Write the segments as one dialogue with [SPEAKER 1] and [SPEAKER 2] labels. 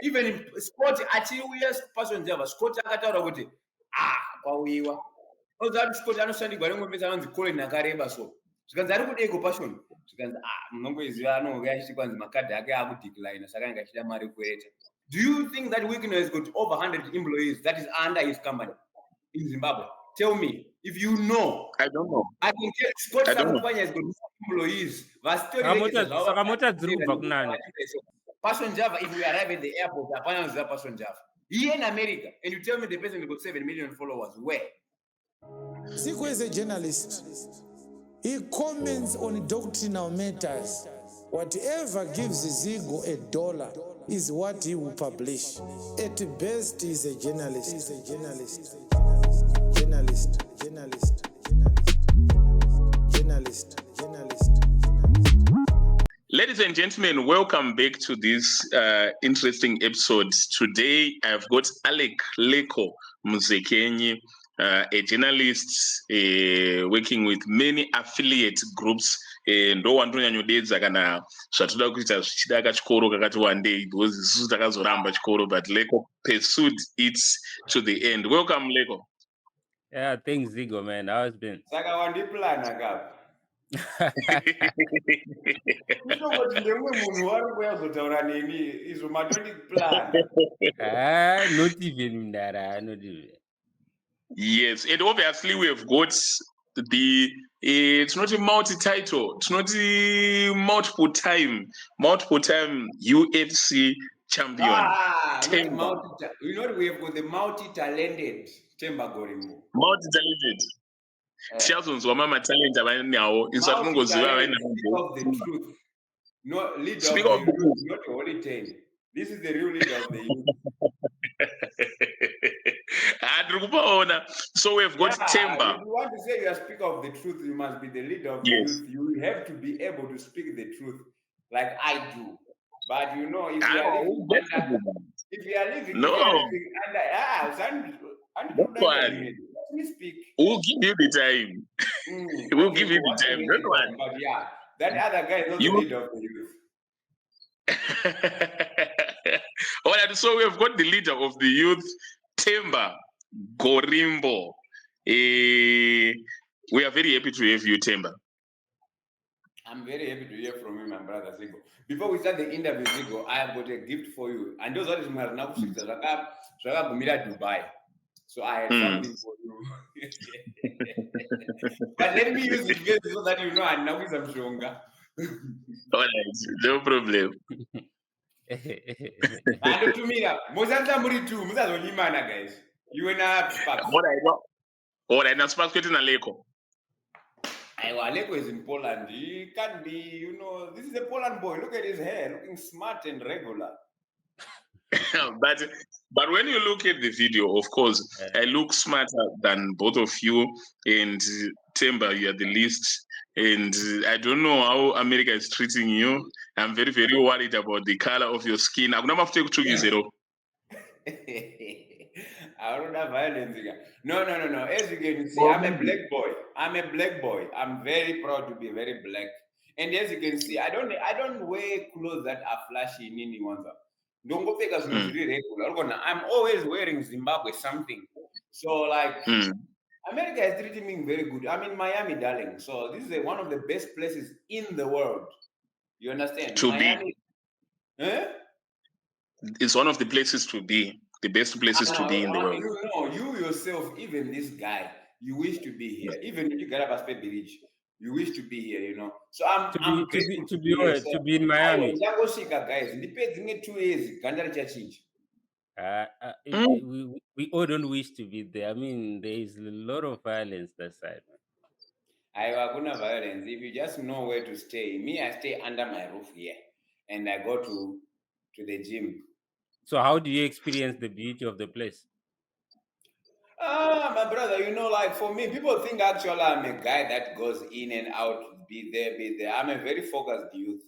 [SPEAKER 1] even in Scott achiuya person Java Scott akataura kuti kwauyiwa. Ozati Scott anoshandigwa nemwembe dzavanzi Colin nakareba so. Zvikanzi ari kudeko passion. Zvikanzi munongoiziva anonge achiti kwanzi makadhi ake akudecline saka anga achida mari kueta. Do you think that Wicknel has got over 100 employees that is under his company in Zimbabwe? Tell me, if you know.
[SPEAKER 2] I don't know.
[SPEAKER 1] I can tell Scott Sakupanya has got employees. Person Java, if we arrive at the airport, Apanya is Person Java. Here in America, and you tell me the person has got 7 million followers, where?
[SPEAKER 3] Zico is a journalist. He comments on doctrinal matters. Whatever gives Zico $1 is what he will publish. At best, he's a journalist. He's a journalist. Journalist.
[SPEAKER 2] Ladies and gentlemen, welcome back to this interesting episode. Today, I've got Alec Leko Muzekenyi, a journalist working with many affiliate groups. Ndo wandonyanyodedza kana zvatoda kuita zvichida kachikoro kakati one day because isusu takazoramba chikoro, but Leko pursued it to the end. Welcome, Leko.
[SPEAKER 4] Yeah, thanks, Zigo, man. How has been?
[SPEAKER 1] Saka wandiplan akapa. Kutongoti ndemwe munhu wari kuyazotaura neni izvo matoti plan.
[SPEAKER 4] Not even that, not even.
[SPEAKER 2] Yes, and obviously we have got the it's not a multi-title, it's not a multiple time UFC champion.
[SPEAKER 1] Themba. You know we have got the multi-talented Themba Gorimbo.
[SPEAKER 2] Multi-talented. Chazonzwa mama talent abanawo isakungoziva
[SPEAKER 1] of the truth. No leader
[SPEAKER 2] Speak
[SPEAKER 1] of the
[SPEAKER 2] of
[SPEAKER 1] youth, not the holy 10. This is the real leader of the youth.
[SPEAKER 2] So we've got Themba.
[SPEAKER 1] If you want to say you are speaker of the truth, you must be the leader of the youth. You have to be able to speak the truth like I do. But you know, if you are living under let me speak.
[SPEAKER 2] We'll give you the time. We'll give you the time. Don't worry.
[SPEAKER 1] But yeah, that other guy is not the leader of the youth.
[SPEAKER 2] All right, so we have got the leader of the youth, Themba Gorimbo. We are very happy to have you, Themba.
[SPEAKER 1] I'm very happy to hear from you, my brother Zigo. Before we start the interview, Zigo, I have got a gift for you. And those are the Dubai. So I have something for you. But let me use it so that you know I'm now with some shonga.
[SPEAKER 2] All right, no problem.
[SPEAKER 1] And to me, guys. You and I Sparks.
[SPEAKER 2] All right, now Sparks getting a Leko.
[SPEAKER 1] Leko is in Poland. He can't be, you know, this is a Poland boy. Look at his hair, looking smart and regular.
[SPEAKER 2] But when you look at the video, of course, I look smarter than both of you. And Themba, you are the least. And I don't know how America is treating you. I'm very, very worried about the color of your skin. I'm not going to take zero.
[SPEAKER 1] I don't have violence here. No. As you can see, I'm a black boy. I'm very proud to be very black. And as you can see, I don't wear clothes that are flashy in anyone. I'm always wearing Zimbabwe something. So like America is treating me very good. I'm in Miami, darling. So this is one of the best places in the world. You understand?
[SPEAKER 2] To
[SPEAKER 1] Miami.
[SPEAKER 2] be. It's one of the places to be. The best places to be in the world.
[SPEAKER 1] You know, you yourself, even this guy, you wish to be here. Even if you get up a spade village, you wish to be here, you know. So I'm
[SPEAKER 4] to be in Miami. We all don't wish to be there. I mean, there is a lot of violence that side.
[SPEAKER 1] I have no violence. If you just know where to stay, I stay under my roof here, and I go to the gym.
[SPEAKER 4] So how do you experience the beauty of the place?
[SPEAKER 1] My brother, you know, like for me, people think actually I'm a guy that goes in and out, be there. I'm a very focused youth.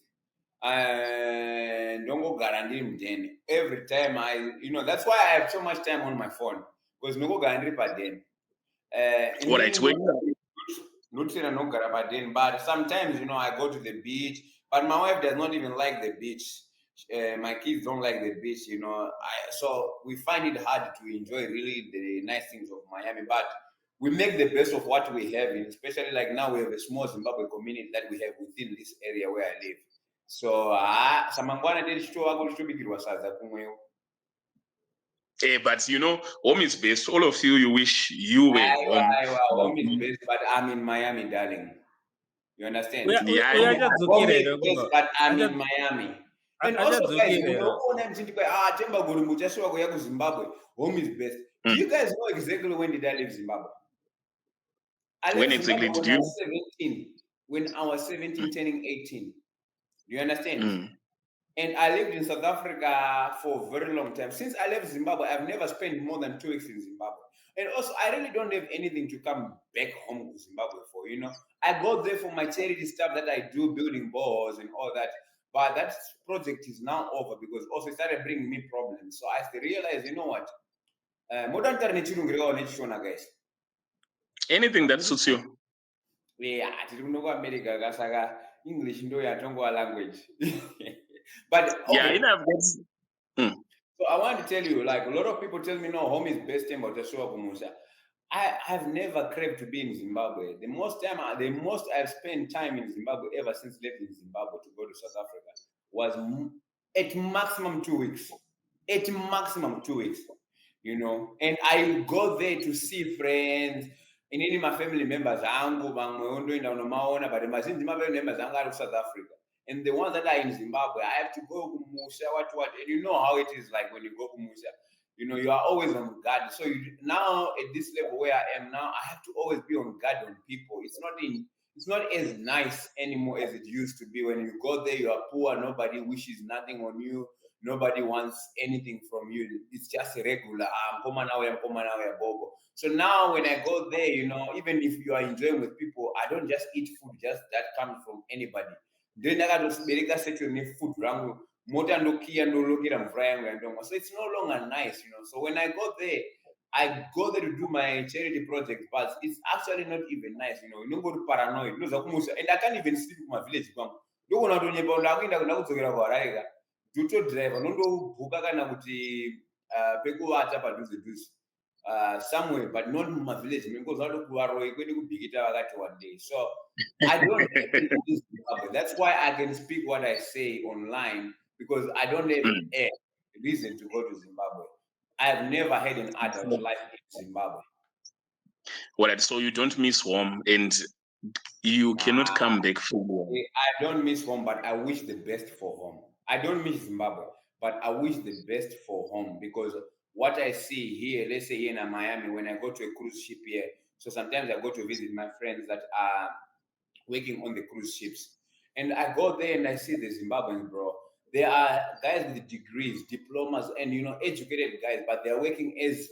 [SPEAKER 1] And don't go guarantee every time that's why I have so much time on my phone. Because no go guarantee per day. But sometimes, I go to the beach, but my wife does not even like the beach. My kids don't like the beach, so we find it hard to enjoy really the nice things of Miami. But we make the best of what we have, especially like now we have a small Zimbabwe community that we have within this area where I live. So samangwana telichitowako sadza kumweyo.
[SPEAKER 2] But home is best. All of you wish you were home.
[SPEAKER 1] Home is best, but I'm in Miami, darling. You understand?
[SPEAKER 2] Yeah,
[SPEAKER 1] Home is best, but I'm in Miami. And also, guys, Themba Gorimbo to Zimbabwe. Home is best. Do you guys know exactly when did I leave Zimbabwe? I left
[SPEAKER 2] When
[SPEAKER 1] Zimbabwe
[SPEAKER 2] exactly did
[SPEAKER 1] when I
[SPEAKER 2] you?
[SPEAKER 1] was 17. When I was 17, turning 18. Do you understand? And I lived in South Africa for a very long time. Since I left Zimbabwe, I've never spent more than 2 weeks in Zimbabwe. And also, I really don't have anything to come back home to Zimbabwe for, I go there for my charity stuff that I do, building boreholes and all that. But that project is now over because also it started bringing me problems. So I realized, you know what? Modern guys.
[SPEAKER 2] Anything that suits you.
[SPEAKER 1] Yeah, America, English language. But okay.
[SPEAKER 2] Yeah,
[SPEAKER 1] So I want to tell you, like a lot of people tell me, no, home is best time, but I've never craved to be in Zimbabwe. The most I've spent time in Zimbabwe ever since leaving Zimbabwe to go to South Africa was at maximum 2 weeks. At maximum 2 weeks, And I go there to see friends. And any my family members, but my family members are South Africa. And the ones that are in Zimbabwe, I have to go to Musa, what, and you know how it is like when you go to Musa. You are always on guard. So now at this level where I am now, I have to always be on guard on people. It's not as nice anymore as it used to be. When you go there, you are poor. Nobody wishes nothing on you. Nobody wants anything from you. It's just a regular. Bobo. So now when I go there, even if you are enjoying with people, I don't just eat food just that comes from anybody. Then I got to set your food around. So it's no longer nice, So when I go there to do my charity project, but it's actually not even nice, You don't go to paranoid. And I can't even sleep in my village. Duto driver, no buka kana kuti pekuwata padhuze somewhere, but not in my village because I don't one day. So I don't that's why I can speak what I say online because I don't have a reason to go to Zimbabwe. I've never had an adult life in Zimbabwe.
[SPEAKER 2] Well, so you don't miss home and you cannot come back fully.
[SPEAKER 1] I don't miss home, but I wish the best for home. I don't miss Zimbabwe, but I wish the best for home because what I see here, let's say here in Miami, when I go to a cruise ship here, so sometimes I go to visit my friends that are working on the cruise ships. And I go there and I see the Zimbabweans, bro. They are guys with degrees, diplomas, and educated guys, but they're working as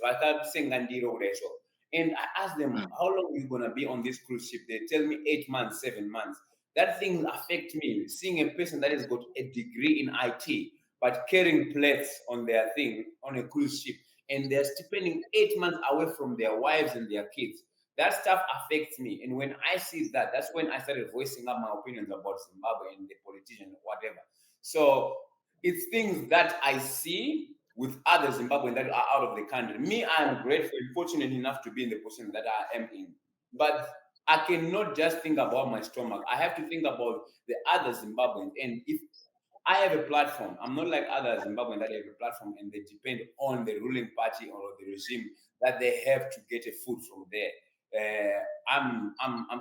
[SPEAKER 1] and I ask them, how long are you gonna be on this cruise ship? They tell me 8 months, 7 months. That thing affects me. Seeing a person that has got a degree in IT, but carrying plates on their thing on a cruise ship, and they're spending 8 months away from their wives and their kids. That stuff affects me. And when I see that, that's when I started voicing up my opinions about Zimbabwe and the politicians, whatever. So it's things that I see with other Zimbabweans that are out of the country. Me, I'm grateful and fortunate enough to be in the position that I am in. But I cannot just think about my stomach. I have to think about the other Zimbabweans. And if I have a platform, I'm not like other Zimbabweans that have a platform and they depend on the ruling party or the regime that they have to get a food from there. I'm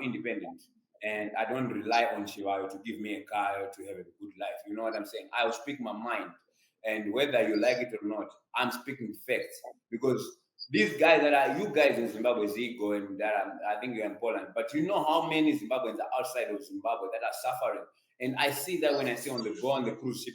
[SPEAKER 1] independent and I don't rely on Chihuahua to give me a car to have a good life. You know what I'm saying? I'll speak my mind. And whether you like it or not, I'm speaking facts because these guys that are you guys in Zimbabwe, Zico, and that I think you're in Poland, but you know how many Zimbabweans are outside of Zimbabwe that are suffering. And I see that when I see on the cruise ship,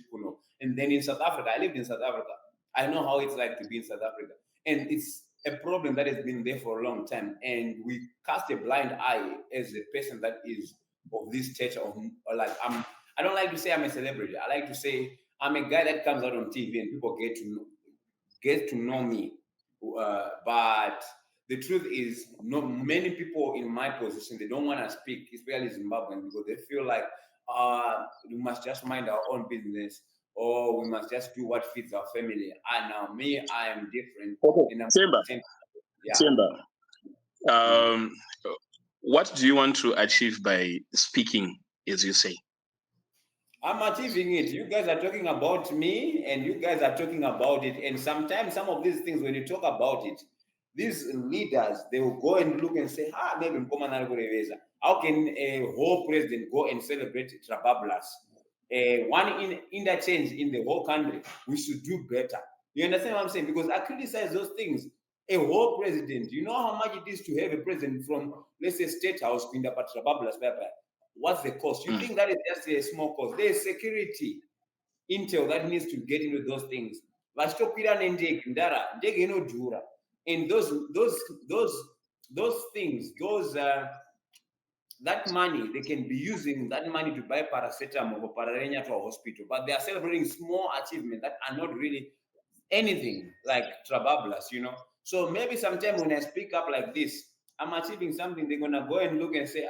[SPEAKER 1] And then in South Africa, I lived in South Africa. I know how it's like to be in South Africa. And it's a problem that has been there for a long time. And we cast a blind eye as a person that is of this stature I don't like to say I'm a celebrity. I like to say I'm a guy that comes out on TV and people get to know me. But the truth is, many people in my position, they don't want to speak, especially Zimbabwean, because they feel like we must just mind our own business. or we must just do what fits our family. And now me, I am different.
[SPEAKER 2] Okay,
[SPEAKER 1] And I'm
[SPEAKER 2] Themba,
[SPEAKER 1] yeah.
[SPEAKER 2] what do you want to achieve by speaking, as you say?
[SPEAKER 1] I'm achieving it. You guys are talking about me and you guys are talking about it. And sometimes some of these things, when you talk about it, these leaders, they will go and look and say, maybe how can a whole president go and celebrate Trabablas? One interchange in the whole country, we should do better. You understand what I'm saying? Because I criticize those things. A whole president, you know how much it is to have a president from, let's say, State House, Trabablas, what's the cost? You think that is just a small cost? There is security intel that needs to get into those things. And those things, that money, they can be using that money to buy paracetamol or pararenia to a hospital, but they are celebrating small achievements that are not really anything like Trabablas, you know. So maybe sometime when I speak up like this, I'm achieving something, they're gonna go and look and say,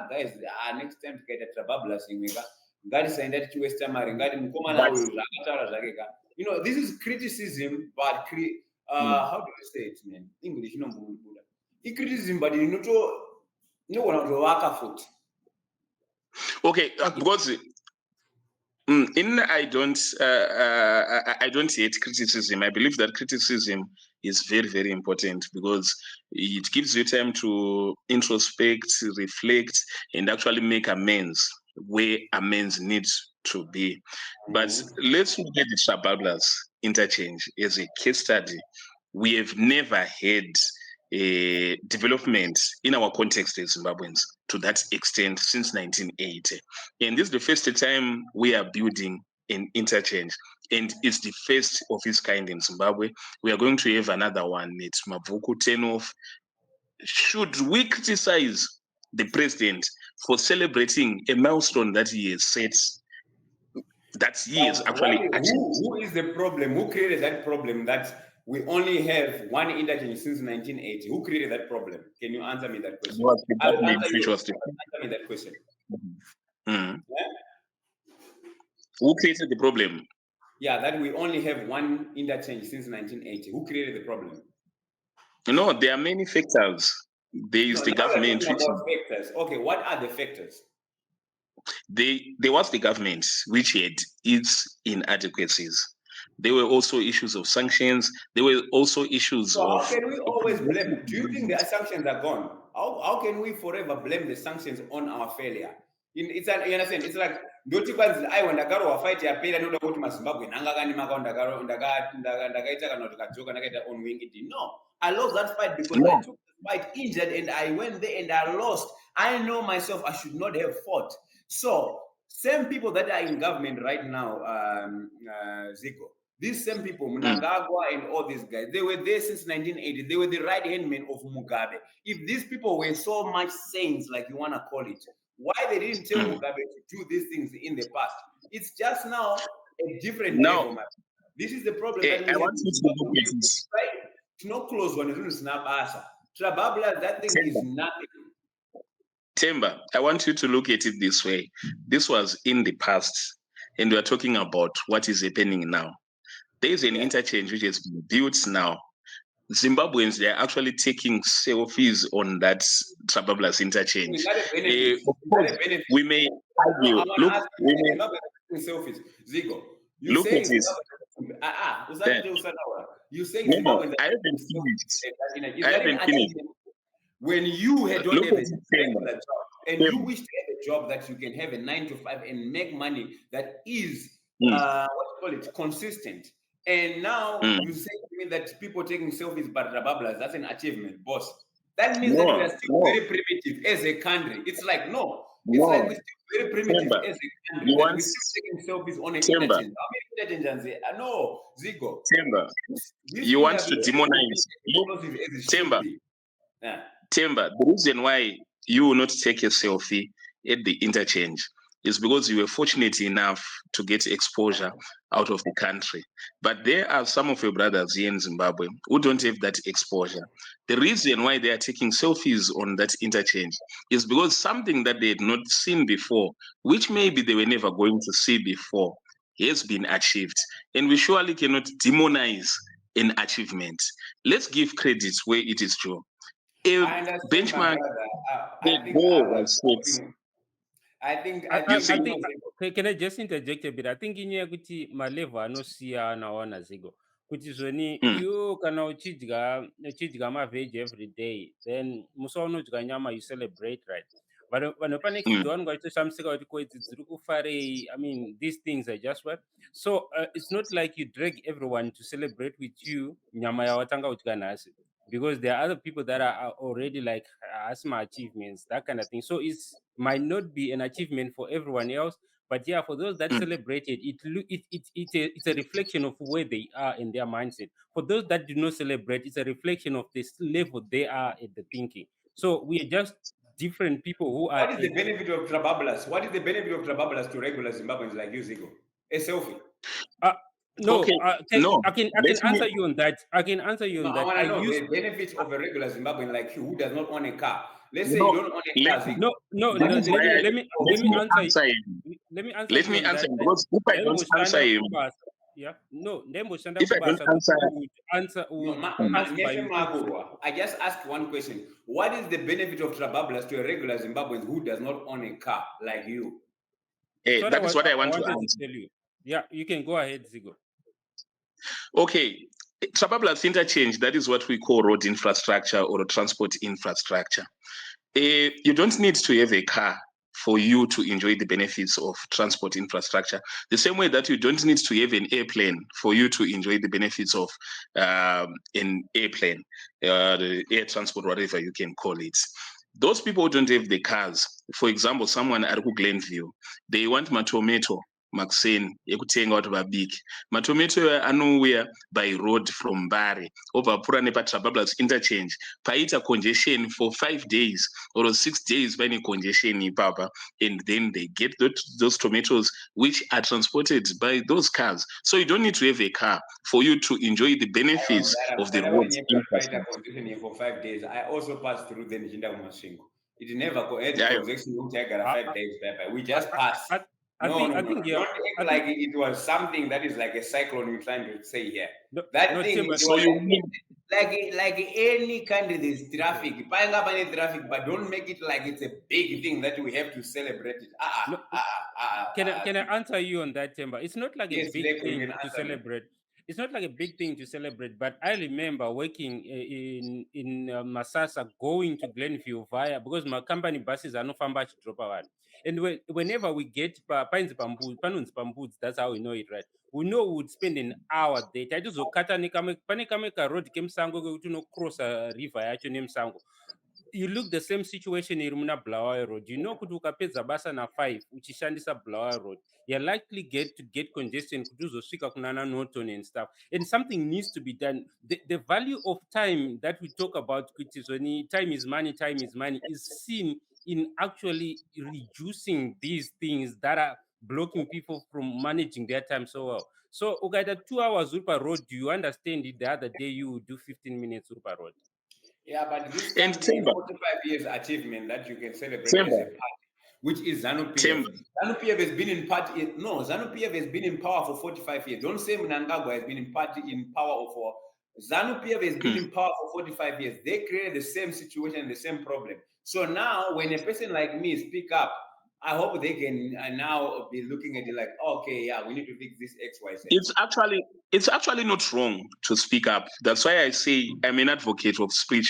[SPEAKER 1] guys, next time to get a Trabablas in Mega, God is saying that to West you know, this is criticism, but how do you say it, man? English, you know, criticism, but you know what to work out.
[SPEAKER 2] Okay, because I don't hate criticism. I believe that criticism is very, very important because it gives you time to introspect, reflect, and actually make amends where amends needs to be. But let's look at the Trabablas interchange as a case study. We have never had a development in our context as Zimbabweans to that extent since 1980. And this is the first time we are building an interchange, and it's the first of its kind in Zimbabwe. We are going to have another one. It's Mavuku 10 off. Should we criticize the president for celebrating a milestone that he has set? That he is actually
[SPEAKER 1] who is the problem? Who created that problem that we only have one interchange since 1980? Who created that problem? Can you answer me that question? Answer me that question.
[SPEAKER 2] Yeah? Who created the problem?
[SPEAKER 1] Yeah, that we only have one interchange since 1980. Who created the problem?
[SPEAKER 2] You know, there are many factors. There is the government.
[SPEAKER 1] Factors. Okay, what are the factors?
[SPEAKER 2] There was the government which had its inadequacies. There were also issues of sanctions. There were also issues
[SPEAKER 1] of. How can we always blame? Do you think the sanctions are gone? How can we forever blame the sanctions on our failure? You understand? It's like ndoti kwanzi aiwa ndakarohwa fight yapera noda kuti maZimbabwe nanga kanimaka ndakaita kana kuti kadzoka ndakaita on Winky D. No, I lost that fight because I took the fight injured and I went there and I lost. I know myself I should not have fought. So same people that are in government right now, Zico, these same people, Mnangagwa and all these guys, they were there since 1980. They were the right-hand men of Mugabe. If these people were so much saints, like you want to call it, why they didn't tell Mugabe to do these things in the past? It's just now a different level. This is the problem. That
[SPEAKER 2] I want you to look at this.
[SPEAKER 1] It's not close when it's not Asa. Trababla, that thing is nothing.
[SPEAKER 2] Themba, I want you to look at it this way. This was in the past, and we are talking about what is happening now. There is an interchange which has been built now. Zimbabweans, they are actually taking selfies on that Trabablas interchange. We may argue. Look, we may
[SPEAKER 1] selfies. Zico,
[SPEAKER 2] look at this.
[SPEAKER 1] You saying
[SPEAKER 2] no, I haven't finished. I haven't finished.
[SPEAKER 1] When you had not have a job, and you wish to have a job that you can have a 9 to 5 and make money that is consistent. And now you say to me that people taking selfies but Trabablas, that's an achievement, boss. That means that we are still very primitive as a country. It's like like we're still very primitive as a country. We're still taking selfies on an interchange. How many interchanges? No, Zico.
[SPEAKER 2] Themba, you want to demonize. Themba. Themba, the reason why you will not take a selfie at the interchange is because you were fortunate enough to get exposure out of the country. But there are some of your brothers here in Zimbabwe who don't have that exposure. The reason why they are taking selfies on that interchange is because something that they had not seen before, which maybe they were never going to see before, has been achieved, and we surely cannot demonize an achievement. Let's give credit where it is due. A
[SPEAKER 1] I understand, my
[SPEAKER 2] benchmark,
[SPEAKER 1] brother.
[SPEAKER 2] a
[SPEAKER 1] I think I
[SPEAKER 2] goal
[SPEAKER 1] was
[SPEAKER 2] was set.
[SPEAKER 1] talking. I think
[SPEAKER 2] You
[SPEAKER 4] I
[SPEAKER 2] see,
[SPEAKER 4] think can I just interject a bit? I think inyaya kuti malevel anosiyana wana zigo kuti zvoni you kana uchidya mavheji every day then musi waunodya nyama you celebrate, right? Vanhu pane chidzo vanonga vachitoshamisika kuti ko idzi dziri kufarei. I mean, these things are just what. So it's not like you drag everyone to celebrate with you nyama yawatanga udya nhasi, because there are other people that are already like asthma achievements, that kind of thing. So it's might not be an achievement for everyone else, but yeah, for those that celebrate it, it's a reflection of where they are in their mindset. For those that do not celebrate, it's a reflection of this level they are at the thinking. So we are just different people who are.
[SPEAKER 1] What is the benefit of trabablas? What is the benefit of trabablas to regular Zimbabweans like you, Zigo? A selfie.
[SPEAKER 4] No,
[SPEAKER 2] okay,
[SPEAKER 4] I can answer you on that. I can answer you on
[SPEAKER 1] I
[SPEAKER 4] that.
[SPEAKER 1] want to know the benefits of a regular Zimbabwean like you who does not own a car. Let's say
[SPEAKER 2] No,
[SPEAKER 1] you don't own a car, Zigo.
[SPEAKER 4] let me answer
[SPEAKER 2] him.
[SPEAKER 4] Let me answer
[SPEAKER 2] Let
[SPEAKER 4] you
[SPEAKER 2] me
[SPEAKER 4] on
[SPEAKER 2] answer
[SPEAKER 4] that.
[SPEAKER 2] him, because if I don't answer him,
[SPEAKER 4] yeah, no,
[SPEAKER 2] if I don't answer,
[SPEAKER 1] I just ask one question. What is the benefit of trabablas to a regular Zimbabwean who does not own a car like you?
[SPEAKER 2] that is what I want to
[SPEAKER 4] wanted
[SPEAKER 2] answer.
[SPEAKER 4] tell you. Yeah, you can go ahead, Zigo.
[SPEAKER 2] Okay, Trabablas interchange, that is what we call road infrastructure or transport infrastructure. You don't need to have a car for you to enjoy the benefits of transport infrastructure. The same way that you don't need to have an airplane for you to enjoy the benefits of an airplane, the air transport, whatever you can call it. Those people who don't have the cars, for example, someone at Glenview, they want matomato Maxine ekutenga kuti vabiki. Matomato anouya by road from Mbare over pura nepatrabablas interchange paita congestion for 5 days or 6 days paine congestion ipapa, and then they get those tomatoes which are transported by those cars. So you don't need to have a car for you to enjoy the benefits of the road
[SPEAKER 1] infrastructure. For 5 days, I also passed through the Njinda Mashingo. It never had congestion. 5 days, Papa. We just passed. Don't act like it was something that is like a cyclone you're trying to say here. That thing, it was like any kind of this traffic. Traffic, but don't make it like it's a big thing that we have to celebrate it.
[SPEAKER 4] Can I answer you on that, Themba? It's not like a big thing to celebrate. It's not like a big thing to celebrate, but I remember working in Masasa, going to Glenview because my company buses are not famba drop one. And whenever we get Panunzi Pamboots, that's how we know it, right? We know we would spend an hour there. I just pane road came sango to no cross a river actually sango. You look the same situation in Rumuna Blawa Road. You know kutuka peza basa na 5 uchishandisa Blawa Road. You're likely to get congestion kutuzo shika kunana Norton and stuff. And something needs to be done. The value of time that we talk about, time is money, is seen in actually reducing these things that are blocking people from managing their time so well. So Ugaida 2 hours Urupa Road, do you understand it? The other day you would do 15 minutes Urupa Road.
[SPEAKER 1] Yeah, but this can't be 45 years achievement that you can celebrate as a party, which is Zanu PF. Zanu PF has been in party. No, Zanu PF has been in power for 45 years. Don't say Mnangagwa has been in power for. Zanu PF has been in power for 45 years. They created the same situation and the same problem. So now, when a person like me speak up, I hope they can now be looking at it like, okay, yeah, we need to fix this X, Y, Z.
[SPEAKER 2] It's actually not wrong to speak up. That's why I say I'm an advocate of free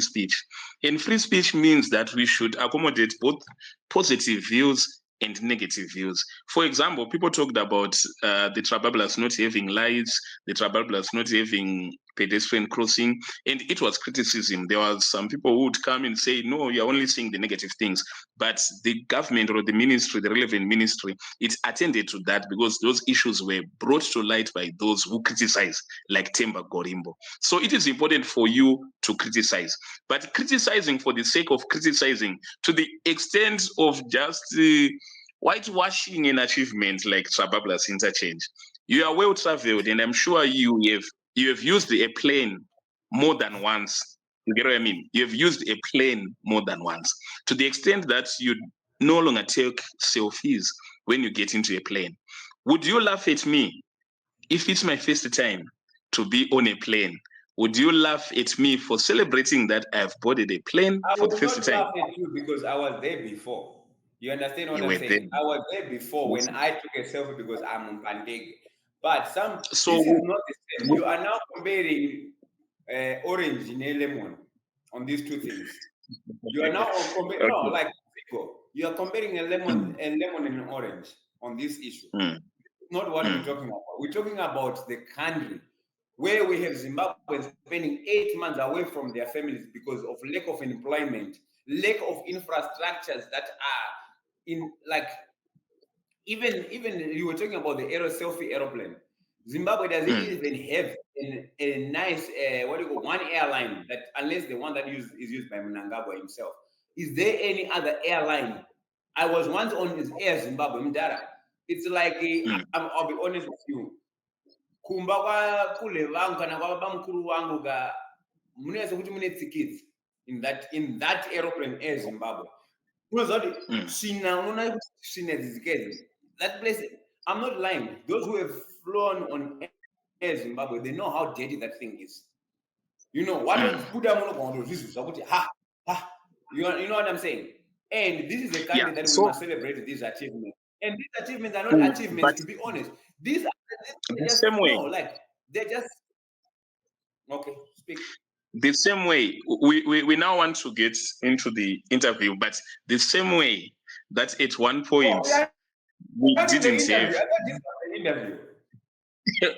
[SPEAKER 2] speech. And free speech means that we should accommodate both positive views and negative views. For example, people talked about the Trabablas not having lights, the Trabablas not having pedestrian crossing, and it was criticism. There was some people who would come and say, no, you're only seeing the negative things. But the government or the ministry, the relevant ministry, it attended to that because those issues were brought to light by those who criticize, like Themba Gorimbo. So it is important for you to criticize. But criticizing for the sake of criticizing, to the extent of just whitewashing an achievement like Trabablas interchange, you are well traveled, and I'm sure you have used a plane more than once. You get what I mean? You have used a plane more than once, to the extent that you no longer take selfies when you get into a plane. would you laugh at me if it's my first time to be on a plane? Would you laugh at me for celebrating that I've boarded a plane for the first time?
[SPEAKER 1] I would not laugh at you because I was there before. You understand what I'm saying?
[SPEAKER 2] There.
[SPEAKER 1] I was there before when I took a selfie because I'm on Pandeg. But
[SPEAKER 2] so
[SPEAKER 1] this is not the same. You are now comparing orange and lemon on these two things. You are now comparing, no, like you are comparing a lemon and an orange on this issue. Not what we're talking about. We're talking about the country where we have Zimbabweans spending 8 months away from their families because of lack of employment, lack of infrastructures that are in, like, even you were talking about the selfie aeroplane. Zimbabwe doesn't even have a nice one airline that, unless the one that is used by Mnangagwa himself. Is there any other airline? I was once on his Air Zimbabwe, Mdara. It's like I'll be honest with you. Kumba kwa kule vangu kana kwa bamkuru wangu ga munaweza kuti mune tickets in that aeroplane Air Zimbabwe. That place, I'm not lying. Those who have flown on Air Zimbabwe, they know how dirty that thing is. You know what? You know what I'm saying? And this is a country that we must celebrate these achievements. And these achievements are not achievements, to be honest. These are
[SPEAKER 2] the same way.
[SPEAKER 1] Like they're just okay. Speak.
[SPEAKER 2] The same way we now want to get into the interview, but the same way that at one point we didn't have.
[SPEAKER 1] Interview.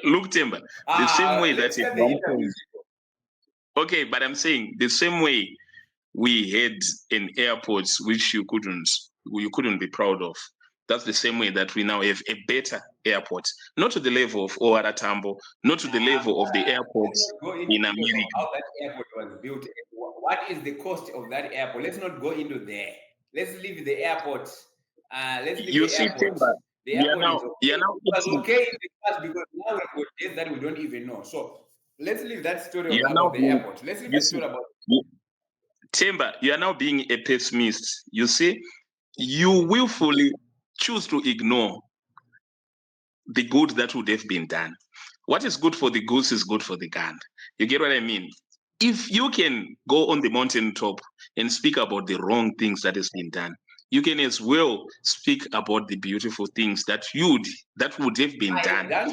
[SPEAKER 2] Look, Themba, the same way that at one point. Okay, but I'm saying the same way we had an airport which you couldn't be proud of. That's the same way that we now have a better airport, not to the level of Oara Tambo, not to the level of the airports in America.
[SPEAKER 1] How that airport was built, what is the cost of that airport? Let's not go into there. Let's leave the airport. Let's leave the airport. The airport is okay in the past because now we've got days that we don't even know. So let's leave that story about the airport. Let's leave the story about
[SPEAKER 2] Themba, you are now being a pessimist. You see, you willfully choose to ignore the good that would have been done. What is good for the goose is good for the gander. You get what I mean? If you can go on the mountaintop and speak about the wrong things that has been done, you can as well speak about the beautiful things that would have been done.
[SPEAKER 1] I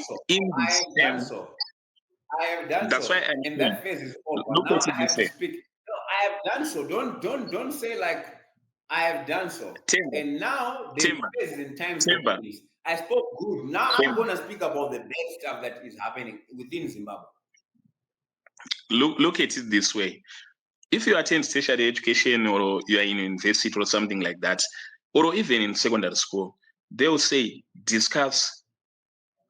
[SPEAKER 1] have done
[SPEAKER 2] That's
[SPEAKER 1] so.
[SPEAKER 2] Why I'm
[SPEAKER 1] and that phase is over.
[SPEAKER 2] Look
[SPEAKER 1] Now
[SPEAKER 2] what
[SPEAKER 1] I have
[SPEAKER 2] say.
[SPEAKER 1] To speak. No, I have done so. Don't say like I have done so.
[SPEAKER 2] Themba.
[SPEAKER 1] And now the phase is in time for
[SPEAKER 2] Themba.
[SPEAKER 1] peace. I spoke good. Now I'm gonna speak about the bad stuff that is happening within Zimbabwe.
[SPEAKER 2] Look at it this way. If you attend tertiary education or you are in university or something like that, or even in secondary school, they will say discuss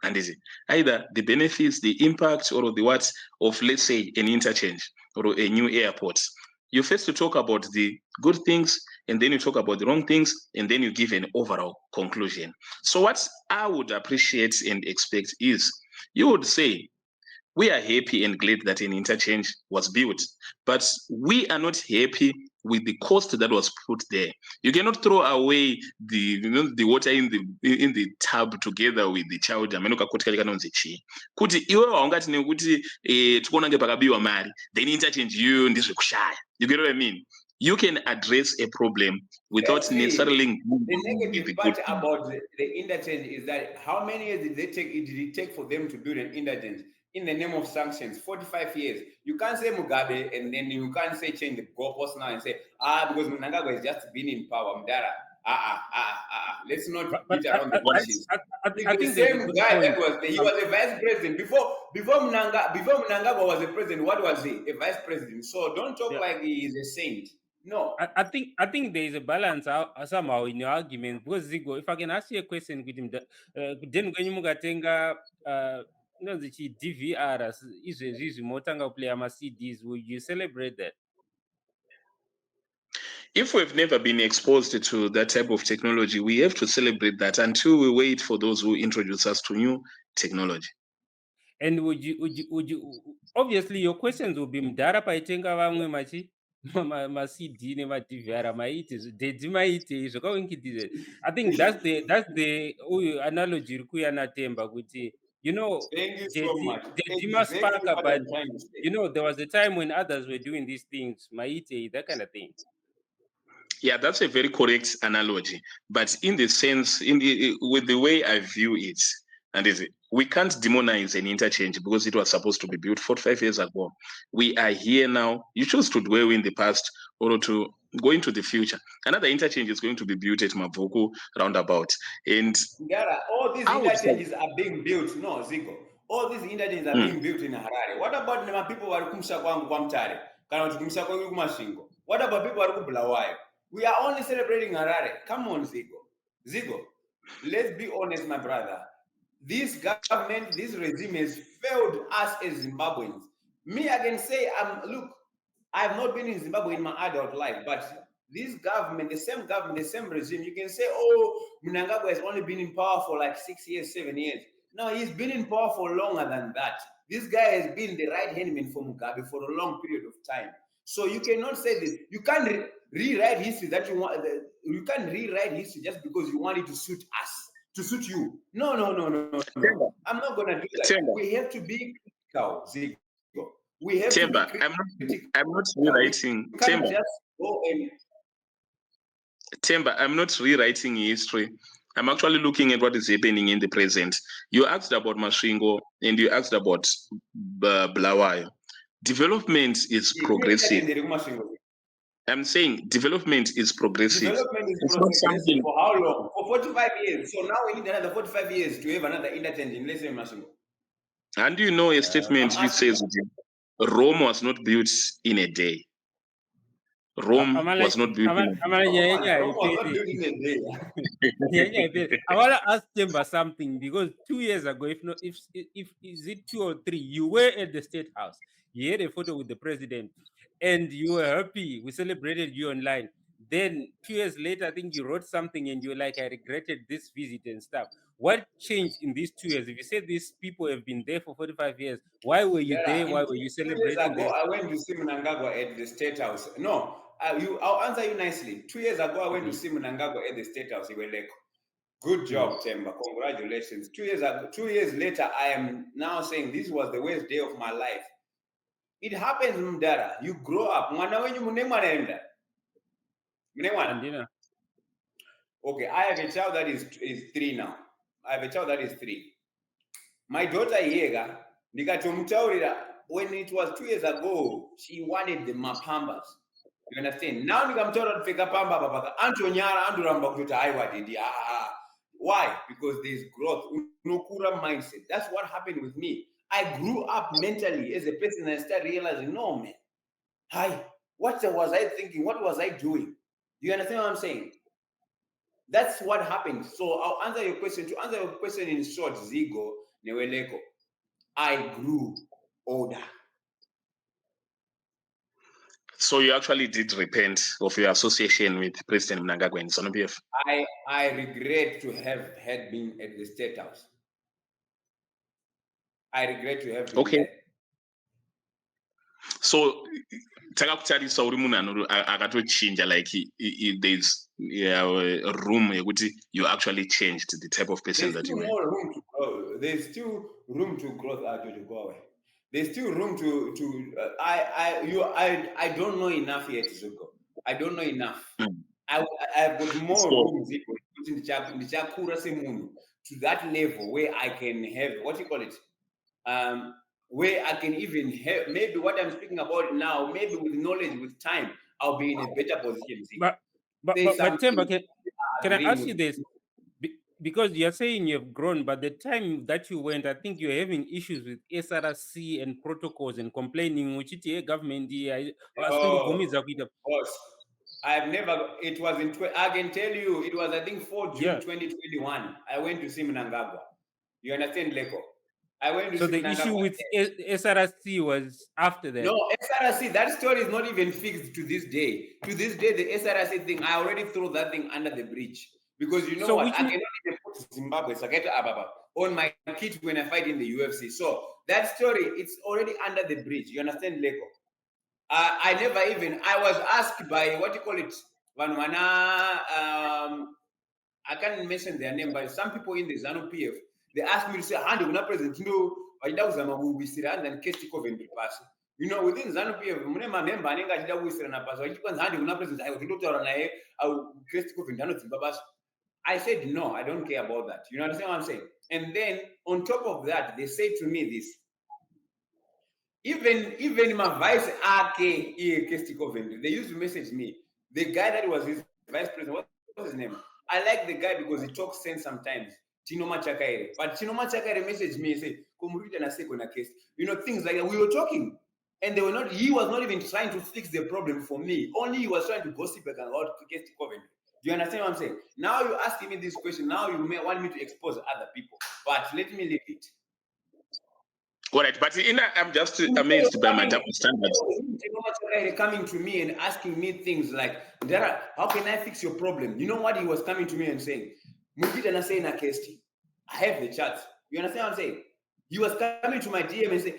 [SPEAKER 2] and is it either the benefits, the impact, or the what of, let's say, an interchange or a new airport. You first to talk about the good things, and then you talk about the wrong things, and then you give an overall conclusion. So what I would appreciate and expect is you would say, we are happy and glad that an interchange was built, but we are not happy with the cost that was put there. You cannot throw away the water in the tub together with the child. Kuti iwe waungati nekuti tikuona ngepakabiwa mari, then interchange you ndizvekushaya. You get what I mean? You can address a problem without necessarily.
[SPEAKER 1] The negative part about the interchange is that how many years did it take for them to build an interchange in the name of sanctions? 45 years. You can't say Mugabe and then you can't say change the goalpost now and say, because Mnangagwa has just been in power. Mdara. Let's not beat around the bushes.
[SPEAKER 4] I think
[SPEAKER 1] the same guy that was there, he was a vice president. Before Mnangagwa was a president, what was he? A vice president. So don't talk like he is a saint. No.
[SPEAKER 4] I think there is a balance somehow in your argument, because Zigo, if I can ask you a question with him, then when you mugatenga the DVR is motanga play ama CDs, will you celebrate that?
[SPEAKER 2] If we've never been exposed to that type of technology, we have to celebrate that until we wait for those who introduce us to new technology.
[SPEAKER 4] And would you obviously your questions will be Mdara paitenga vamwe machi? ma-CD nema-DVR maiti dedi maiti zvakaWinky D. I think that's the analogy iri kuuya naThemba kuti
[SPEAKER 1] Thank you so
[SPEAKER 4] dedi
[SPEAKER 1] much. Exactly
[SPEAKER 4] maspaka,
[SPEAKER 1] what
[SPEAKER 4] but
[SPEAKER 1] I'm trying to say.
[SPEAKER 4] there was a time when others were doing these things, maiti, that kind of thing.
[SPEAKER 2] Yeah, that's a very correct analogy. But in the sense, with the way I view it, we can't demonize an interchange because it was supposed to be built 45 years ago. We are here now. You choose to dwell in the past or to go into the future. Another interchange is going to be built at Mavuku roundabout. And
[SPEAKER 1] all these interchanges are being built. No, Zico. All these interchanges are being built in Harare. What about the people who are kumsha kwangu kwa Mtare? Kana kumsha kwangu kumashingo? What about people who are kubulawayo? We are only celebrating Harare. Come on, Zico. Zico, let's be honest, my brother. This government, this regime has failed us as Zimbabweans. Me, I can say, look, I have not been in Zimbabwe in my adult life, but this government, the same regime, you can say, oh, Mnangagwa has only been in power for like 6 years, 7 years. No, he's been in power for longer than that. This guy has been the right-hand man for Mugabe for a long period of time. So you cannot say this. You can't rewrite history that you want. You can't rewrite history just because you want it to suit us, to suit you. No. I'm not going to do that.
[SPEAKER 2] Themba.
[SPEAKER 1] We have to be critical, Zico. We have
[SPEAKER 2] Themba,
[SPEAKER 1] to be critical.
[SPEAKER 2] I'm not rewriting. Themba, I'm not rewriting history. I'm actually looking at what is happening in the present. You asked about Masvingo and you asked about Bulawayo. Development is progressive. I'm saying development is progressive.
[SPEAKER 1] Development is progressive for how long? For 45 years. So now we need another 45 years to have another interchange in Lesser Masvingo.
[SPEAKER 2] And you know a statement which says Rome was not built in a day. Rome was not built in
[SPEAKER 1] a day.
[SPEAKER 4] I want to ask Themba something, because 2 years ago, if is it 2 or 3, you were at the State House. You had a photo with the president, and you were happy. We celebrated you online. Then 2 years later, I think you wrote something, and you were like, I regretted this visit and stuff. What changed in these 2 years? If you said these people have been there for 45 years, why were you there? Why were you celebrating?
[SPEAKER 1] 2 years ago, I went to see Mnangagwa at the State House. No. I'll answer you nicely. 2 years ago, I went to see Mnangagwa at the State House. Good job, Themba. Congratulations. 2 years later, I am now saying this was the worst day of my life. It happens, Mdara. You grow up. Okay, I have a child that is 3 now. I have a child that is 3. My daughter Yega, when it was 2 years ago, she wanted the mapambas. You understand? Now nikamtora tupeka pamba papa. Antonyara anduramba kuti aiwa didi. Why? Because there's growth. Unokura mindset. That's what happened with me. I grew up mentally as a person and I started realizing, no man. What was I thinking? What was I doing? Do you understand what I'm saying? That's what happened. So I'll answer your question. To answer your question in short, Zigo Neweleko, I grew older.
[SPEAKER 2] So you actually did repent of your association with President Mnangagwa and Zano PF?
[SPEAKER 1] I regret to have had been at the State House. I regret to have been there.
[SPEAKER 2] So takakutarisa uri munhu akatochinja, like there's room yekuti you actually changed the type of person that you were.
[SPEAKER 1] There's still room to grow. Go away. There's still room to I don't know enough yet, Zuko. I don't know enough. I've got more room to that level where I can have, what you call it? Where I can even have, maybe what I'm speaking about now, maybe with knowledge, with time, I'll be in a better position.
[SPEAKER 4] But Themba, can I ask you this? Because you're saying you've grown, but the time that you went, I think you're having issues with SRC and protocols and complaining, which is government.
[SPEAKER 1] I've never, it was in, I can tell you, it was, I think, 4 June 2021. I went to see Mnangagwa. You understand, Leko? I went to
[SPEAKER 4] so the issue with SRC was after that.
[SPEAKER 1] No, SRC, that story is not even fixed to this day. To this day, the SRC thing, I already threw that thing under the bridge. Because you know what? I cannot even put Zimbabwe on my kit when I fight in the UFC. So that story, it's already under the bridge. You understand, Leko? I never even, I was asked by, what do you call it? I can't mention their name, but some people in the Zano PF, they asked me to say, "Hand una president, within Zanu PF, mune member anenge achida kuwisirana basa vachikwanzi handi kuna president aiwa tindotaura naye Christy Coven anodzimba basa. I said no, I don't care about that. You understand what I'm saying? And then on top of that, they say to me this. Even my vice ake Christy Coven, they used to message me. The guy that was his vice president, what was his name? I like the guy because he talks sense sometimes. Tino Machakaire. But Tino Machakaire messaged me and said, things like that. We were talking. And they were not, he was not even trying to fix the problem for me. Only he was trying to gossip about Christy Coven. Do you understand what I'm saying? Now you're asking me this question. Now you may want me to expose other people. But let me leave it.
[SPEAKER 2] All right, but I'm just amazed by my double standards.
[SPEAKER 1] Coming to me and asking me things like, Dara, how can I fix your problem? You know what he was coming to me and saying? I have the chat. You understand what I'm saying? He was coming to my DM and saying,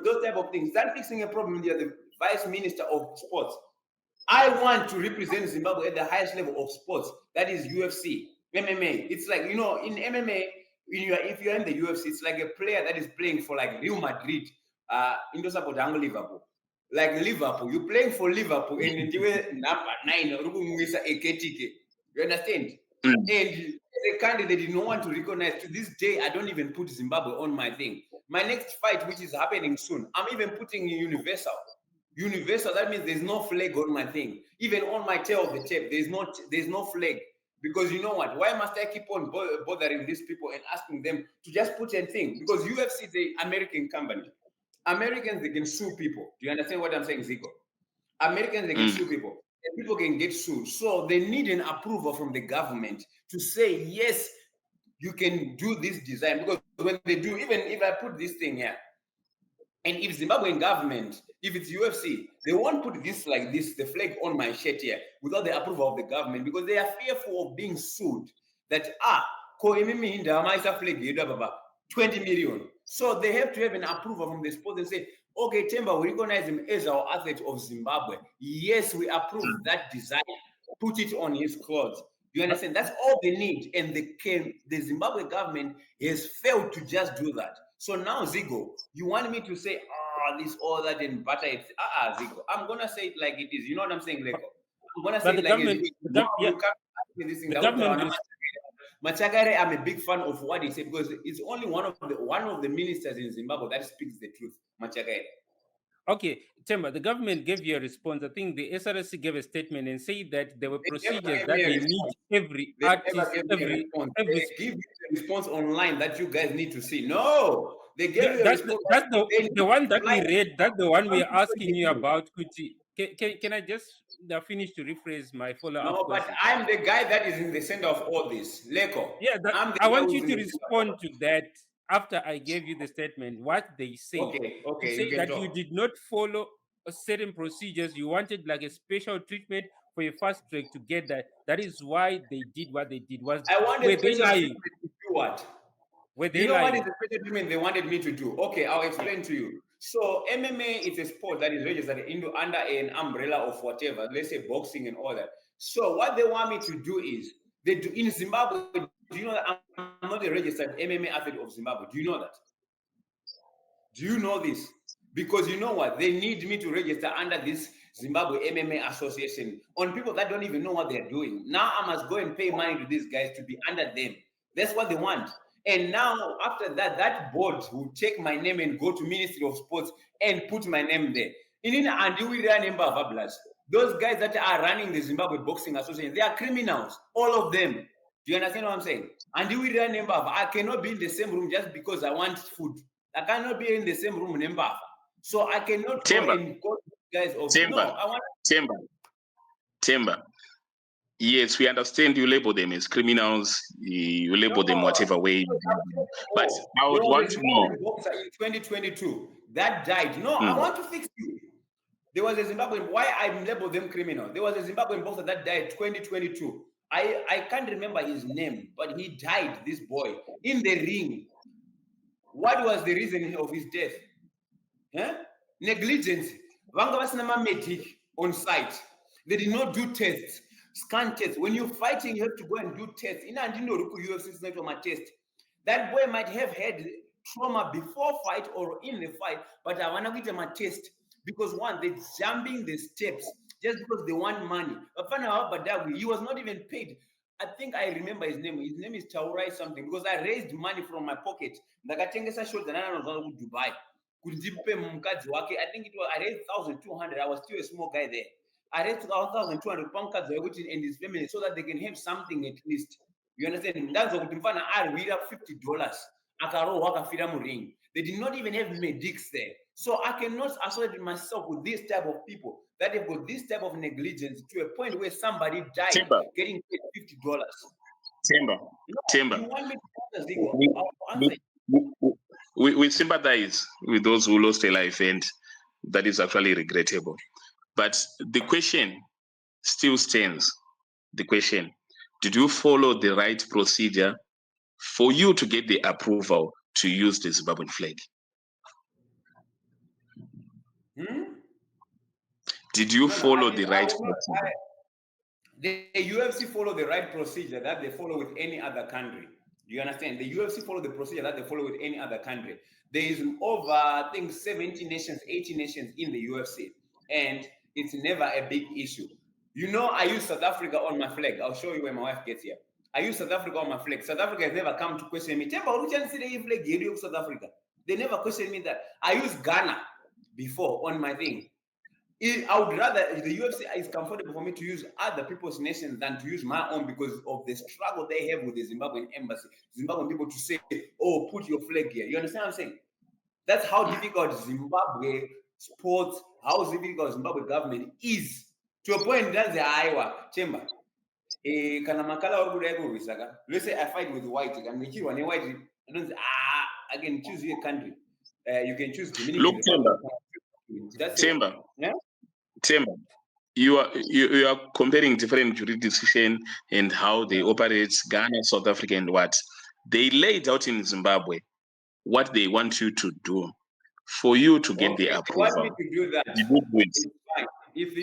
[SPEAKER 1] those type of things. That fixing a problem. You're the vice minister of sports. I want to represent Zimbabwe at the highest level of sports. That is UFC, MMA. It's like, in MMA, if you're in the UFC, it's like a player that is playing for like Real Madrid, Liverpool. Like Liverpool, you're playing for Liverpool and number 9, you understand? And the candidate did not want to recognize. To this day, I don't even put Zimbabwe on my thing. My next fight, which is happening soon, I'm even putting Universal. Universal, that means there's no flag on my thing. Even on my tail of the tape, there's no flag. Because you know what? Why must I keep on bothering these people and asking them to just put a thing? Because UFC is an American company. Americans, they can sue people. Do you understand what I'm saying, Zico? Americans, they can sue people. And people can get sued. So they need an approval from the government to say, yes, you can do this design. Because when they do, even if I put this thing here, and if Zimbabwean government, if it's UFC, they won't put this like this, the flag on my shirt here, without the approval of the government, because they are fearful of being sued. That, 20 million. So they have to have an approval from the sport and say, okay, Themba, we recognize him as our athlete of Zimbabwe. Yes, we approve that design. Put it on his clothes. You understand? That's all they need. And the Zimbabwe government has failed to just do that. So now, Zigo, you want me to say, this, all that, and butter it. Zigo, I'm going to say it like it is. You know what I'm saying, Leko? I'm going to say it like it is. The government Machagare, I'm a big fan of what he said because it's only one of the ministers in Zimbabwe that speaks the truth, Machagare.
[SPEAKER 4] Okay, Themba, the government gave you a response. I think the SRC gave a statement and said that there were procedures that they need every artist, every
[SPEAKER 1] they give you the response online that you guys need to see. No, they gave you a response.
[SPEAKER 4] That's the one that we read. That's the one we are asking you about, Kuti. Can I just finish to rephrase my follow-up?
[SPEAKER 1] No, but I'm the guy that is in the center of all this. Leko.
[SPEAKER 4] Yeah, I want you to respond to that after I gave you the statement, what they say.
[SPEAKER 1] Okay.
[SPEAKER 4] You say that you did not follow certain procedures. You wanted like a special treatment for your fast track to get that. That is why they did what they did. Were they lying?
[SPEAKER 1] To do what?
[SPEAKER 4] Were they
[SPEAKER 1] lying? What is
[SPEAKER 4] the
[SPEAKER 1] special treatment they wanted me to do? Okay, I'll explain to you. So MMA is a sport that is registered under an umbrella of whatever, let's say boxing and all that. So what they want me to do is, they do in Zimbabwe. Do you know that I'm not a registered MMA athlete of Zimbabwe? Do you know that? Do you know this? Because you know what? They need me to register under this Zimbabwe MMA association on people that don't even know what they're doing. Now I must go and pay money to these guys to be under them. That's what they want. And now after that, that board will take my name and go to Ministry of Sports and put my name there. Those guys that are running the Zimbabwe Boxing Association, they are criminals, all of them. Do you understand what I'm saying? And I cannot be in the same room just because I want food. I cannot be in the same room with Mbava. So I cannot go and go to guys of
[SPEAKER 2] Themba. Yes, we understand you label them as criminals, you label them whatever way. But I would want to know.
[SPEAKER 1] In 2022, that died. No, I want to fix you. There was a Zimbabwean, why I label them criminal? There was a Zimbabwean boxer that died 2022. I can't remember his name, but he died, this boy, in the ring. What was the reason of his death? Negligence. Vanga vasina ma-medic on site. They did not do tests, scan tests. When you're fighting, you have to go and do tests. In UFC test. That boy might have had trauma before fight or in the fight, but I want to give them a test because one, they're jumping the steps just because they want money. He was not even paid. I think I remember his name. His name is Taurai something because I raised money from my pocket. Ndakatengesa shows and I was Dubai. I think it was I raised 1,200. I was still a small guy there. I raised 1,200 pounds and his family so that they can have something at least. You understand? That's what I read up $50. They did not even have medics there. So I cannot associate myself with this type of people that have got this type of negligence to a point where somebody died getting paid $50.
[SPEAKER 2] Themba.
[SPEAKER 1] You want me to answer, Zigo? I'll answer.
[SPEAKER 2] We sympathize with those who lost a life, and that is actually regrettable. But the question still stands. The question, did you follow the right procedure for you to get the approval to use the Zimbabwean flag? Did you follow the right procedure?
[SPEAKER 1] The UFC follow the right procedure that they follow with any other country. Do you understand? The UFC follow the procedure that they follow with any other country. There is over, I think, 70 nations, 80 nations in the UFC, and it's never a big issue. You know, I use South Africa on my flag. I'll show you when my wife gets here. I use South Africa on my flag. South Africa has never come to question me. Themba, which one see the flag here of South Africa? They never questioned me that. I used Ghana before on my thing. I would rather the UFC is comfortable for me to use other people's nations than to use my own because of the struggle they have with the Zimbabwean embassy, Zimbabwean people to say, "Oh, put your flag here." You understand what I'm saying? That's how difficult Zimbabwe sports, how difficult Zimbabwe government is to a point that the Iowa chamber. Let's say I fight with white and white. I don't say, I can choose your country. You can choose Dominican.
[SPEAKER 2] Look, Themba.
[SPEAKER 1] Yeah?
[SPEAKER 2] Themba, you are comparing different jurisdiction and how they operate, Ghana, South Africa, and what they laid out in Zimbabwe, what they want you to do for you to get the approval.
[SPEAKER 1] They want me to do that. It's fine. If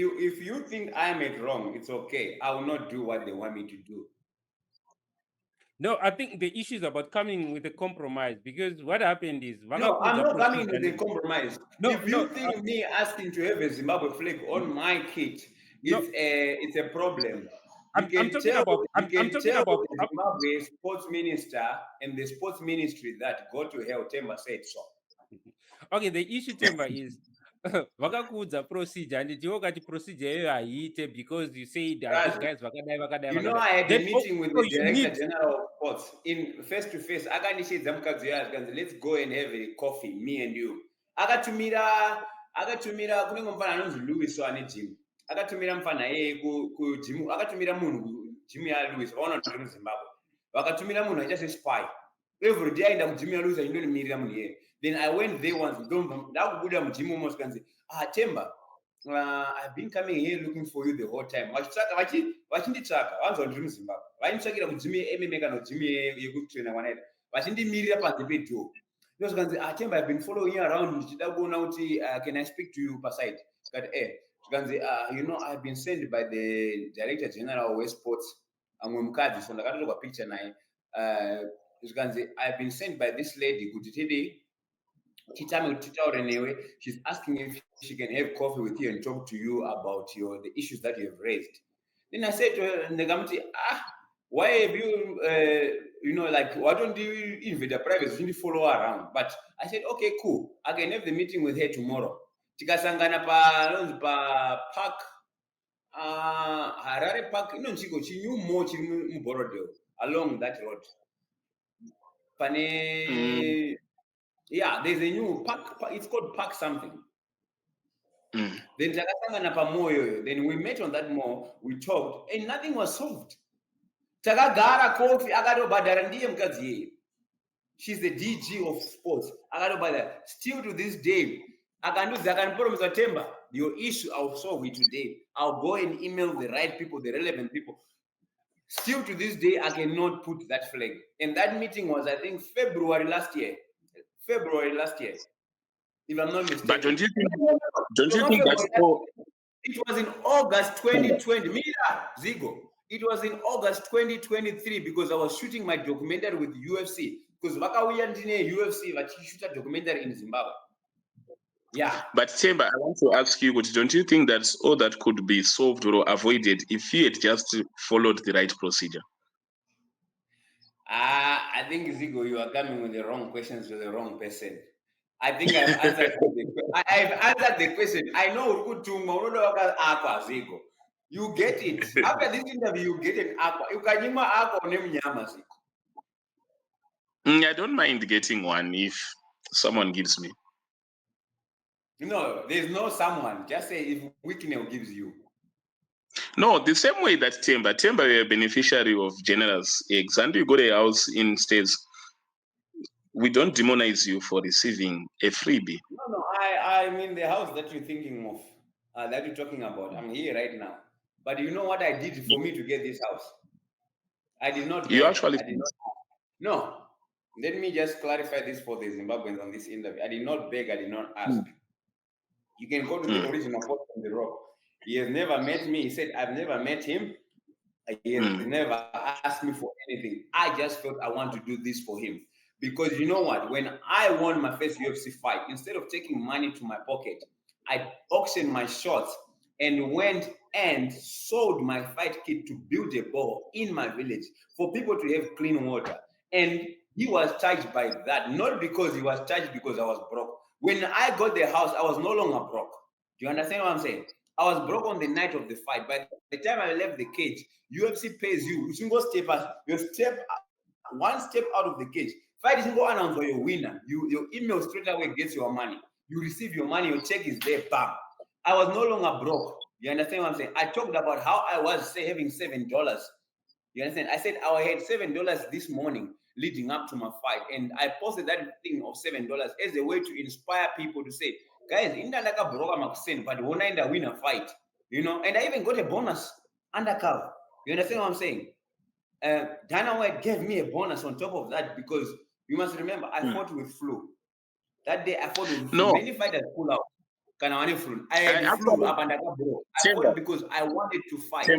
[SPEAKER 1] you think I made wrong, it's okay. I will not do what they want me to do.
[SPEAKER 4] No, I think the issue is about coming with a compromise because what happened is
[SPEAKER 1] no, I'm not coming with a compromise. If you think me asking to have a Zimbabwe flag on my kit, it's a problem. You can tell the Zimbabwe sports minister and the sports ministry that go to hell. Themba said so.
[SPEAKER 4] Okay, the issue, Themba, is vakakuudza procedure and the procedure haiite because you said these guys vakadai.
[SPEAKER 1] You know, I had a meeting with the director general of sports in face to face. Let's go and have a coffee, me and you. Akatumira kunenge mfana anonzi Louis ane gym. Akatumira mfana ku gym. Akatumira munhu gym ya Louis. Ona kuti muZimbabwe. Vakatumira munhu achaise spy. Every day aenda ku gym ya Louis achindonimirira munhu iye. Then I went there once. Ndakubuda mu gym almost kanzi, Themba, I've been coming here looking for you the whole time. Vachinditsvaka vanzwa ndiri muZimbabwe. Vainditsvakira kujimi MMA kana kujimi yekutraina kwanaita. Vachindimirira panze pedhoo. Ndozikanzi, Themba, I've been following you around. Ndichida kuona kuti can I speak to you paside? Zvikanzi, you know, I've been sent by the director general of sports. Amwe mukadzi, so ndakatorwa picture naye. Zvikanzi, I've been sent by this lady kuti tidi she's asking if she can have coffee with you and talk to you about the issues that you have raised. Then I said to her, why have you, why don't you invade a private? You follow her around. But I said, okay, cool. I can have the meeting with her tomorrow. Tikasangana pa park, Harare Park, along that road. Yeah, there's a new park. It's called Park something. Then then we met on that mall. We talked, and nothing was solved. Takagara coffee. She's the DG of sports. Still to this day, I can promise Themba, your issue I'll solve it today. I'll go and email the right people, the relevant people. Still to this day, I cannot put that flag. And that meeting was, I think, February last year. if I'm not mistaken.
[SPEAKER 2] But don't you think that's all?
[SPEAKER 1] It was in August 2020. Mira, Zigo. It was in August 2023 because I was shooting my documentary with UFC. Because Vakawia ndine UFC shoot a documentary in Zimbabwe. Yeah.
[SPEAKER 2] But Themba, I want to ask you, don't you think that's all that could be solved or avoided if you had just followed the right procedure?
[SPEAKER 1] I think, Zigo, you are coming with the wrong questions to the wrong person. I think I've answered the question. I know Zigo. You get it. After this interview, you get an aqua. You can name aqua name Zigo.
[SPEAKER 2] I don't mind getting one if someone gives me.
[SPEAKER 1] No, there's no someone. Just say if Wicknel gives you.
[SPEAKER 2] No, the same way that Themba, you're a beneficiary of generous eggs, and you got a house in States. We don't demonize you for receiving a freebie.
[SPEAKER 1] No, I mean the house that you're thinking of, that you're talking about. I'm here right now. But you know what I did for me to get this house? I did not.
[SPEAKER 2] You actually.
[SPEAKER 1] No. Let me just clarify this for the Zimbabweans on this interview. I did not beg. I did not ask. You can go to the original post on the rock. He has never met me. He said, I've never met him. He has never asked me for anything. I just felt I want to do this for him. Because you know what? When I won my first UFC fight, instead of taking money to my pocket, I auctioned my shots and went and sold my fight kit to build a borehole in my village for people to have clean water. And he was charged by that, not because he was charged because I was broke. When I got the house, I was no longer broke. Do you understand what I'm saying? I was broke on the night of the fight. By the time I left the cage, UFC pays you. You should go one step out of the cage. Fight is go announce for your winner. Your email straight away gets your money. You receive your money, your check is there, bam. I was no longer broke. You understand what I'm saying? I talked about how I was having $7. You understand? I said I had $7 this morning leading up to my fight. And I posted that thing of $7 as a way to inspire people to say, guys, indalaka broke I'm but when I win a fight, you know, and I even got a bonus undercover. You understand what I'm saying? Dana White gave me a bonus on top of that because you must remember I fought with flu. That day I fought with flu. Many fighters pull out. I had flu up and I fought because I wanted to fight.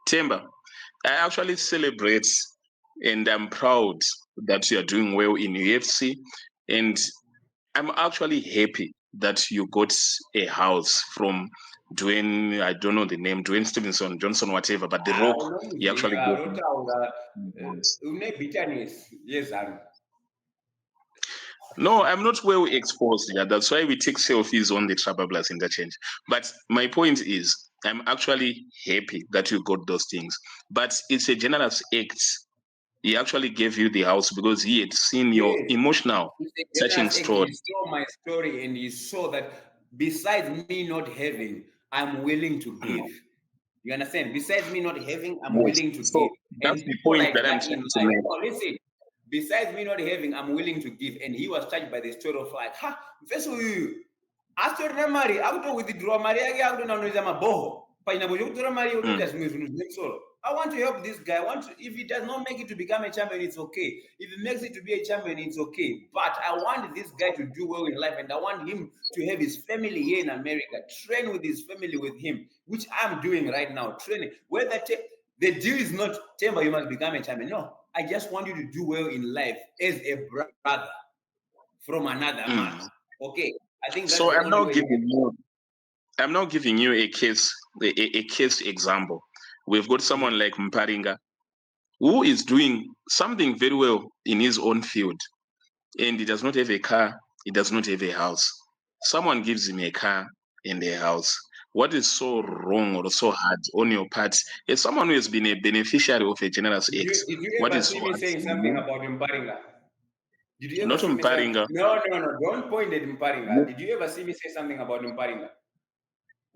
[SPEAKER 2] Themba, I actually celebrate and I'm proud that you are doing well in UFC, and I'm actually happy that you got a house from Dwayne, I don't know the name, Dwayne Stevenson, Johnson, whatever, but The Rock, he actually got No, I'm not well exposed. Yeah, that's why we take selfies on the Trapper Plus interchange. But my point is, I'm actually happy that you got those things. But it's a generous act. He actually gave you the house because he had seen your emotional touching story.
[SPEAKER 1] He saw my story and he saw that besides me not having, I'm willing to give. You understand? Besides me not having, I'm willing to give.
[SPEAKER 2] That's the point that I'm trying to make.
[SPEAKER 1] Listen, besides me not having, I'm willing to give. And he was touched by the story of like, first of all, after the marry, I would withdraw Maria, I don't know my boho. I want to help this guy. If he does not make it to become a champion, it's okay. If he makes it to be a champion, it's okay. But I want this guy to do well in life, and I want him to have his family here in America, train with his family with him, which I'm doing right now, training. Whether the deal is not, Themba, you must become a champion. No, I just want you to do well in life as a brother from another man. Okay, I think that's
[SPEAKER 2] so. I'm not giving you a case example. We've got someone like Mparinga who is doing something very well in his own field, and he does not have a car, he does not have a house. Someone gives him a car and a house. What is so wrong or so hard on your part as someone who has been a beneficiary of a generous act?
[SPEAKER 1] Did you ever see me saying something about Mparinga? Did you ever
[SPEAKER 2] not
[SPEAKER 1] see
[SPEAKER 2] Mparinga?
[SPEAKER 1] No, don't point at Mparinga. Did you ever see me say something about Mparinga?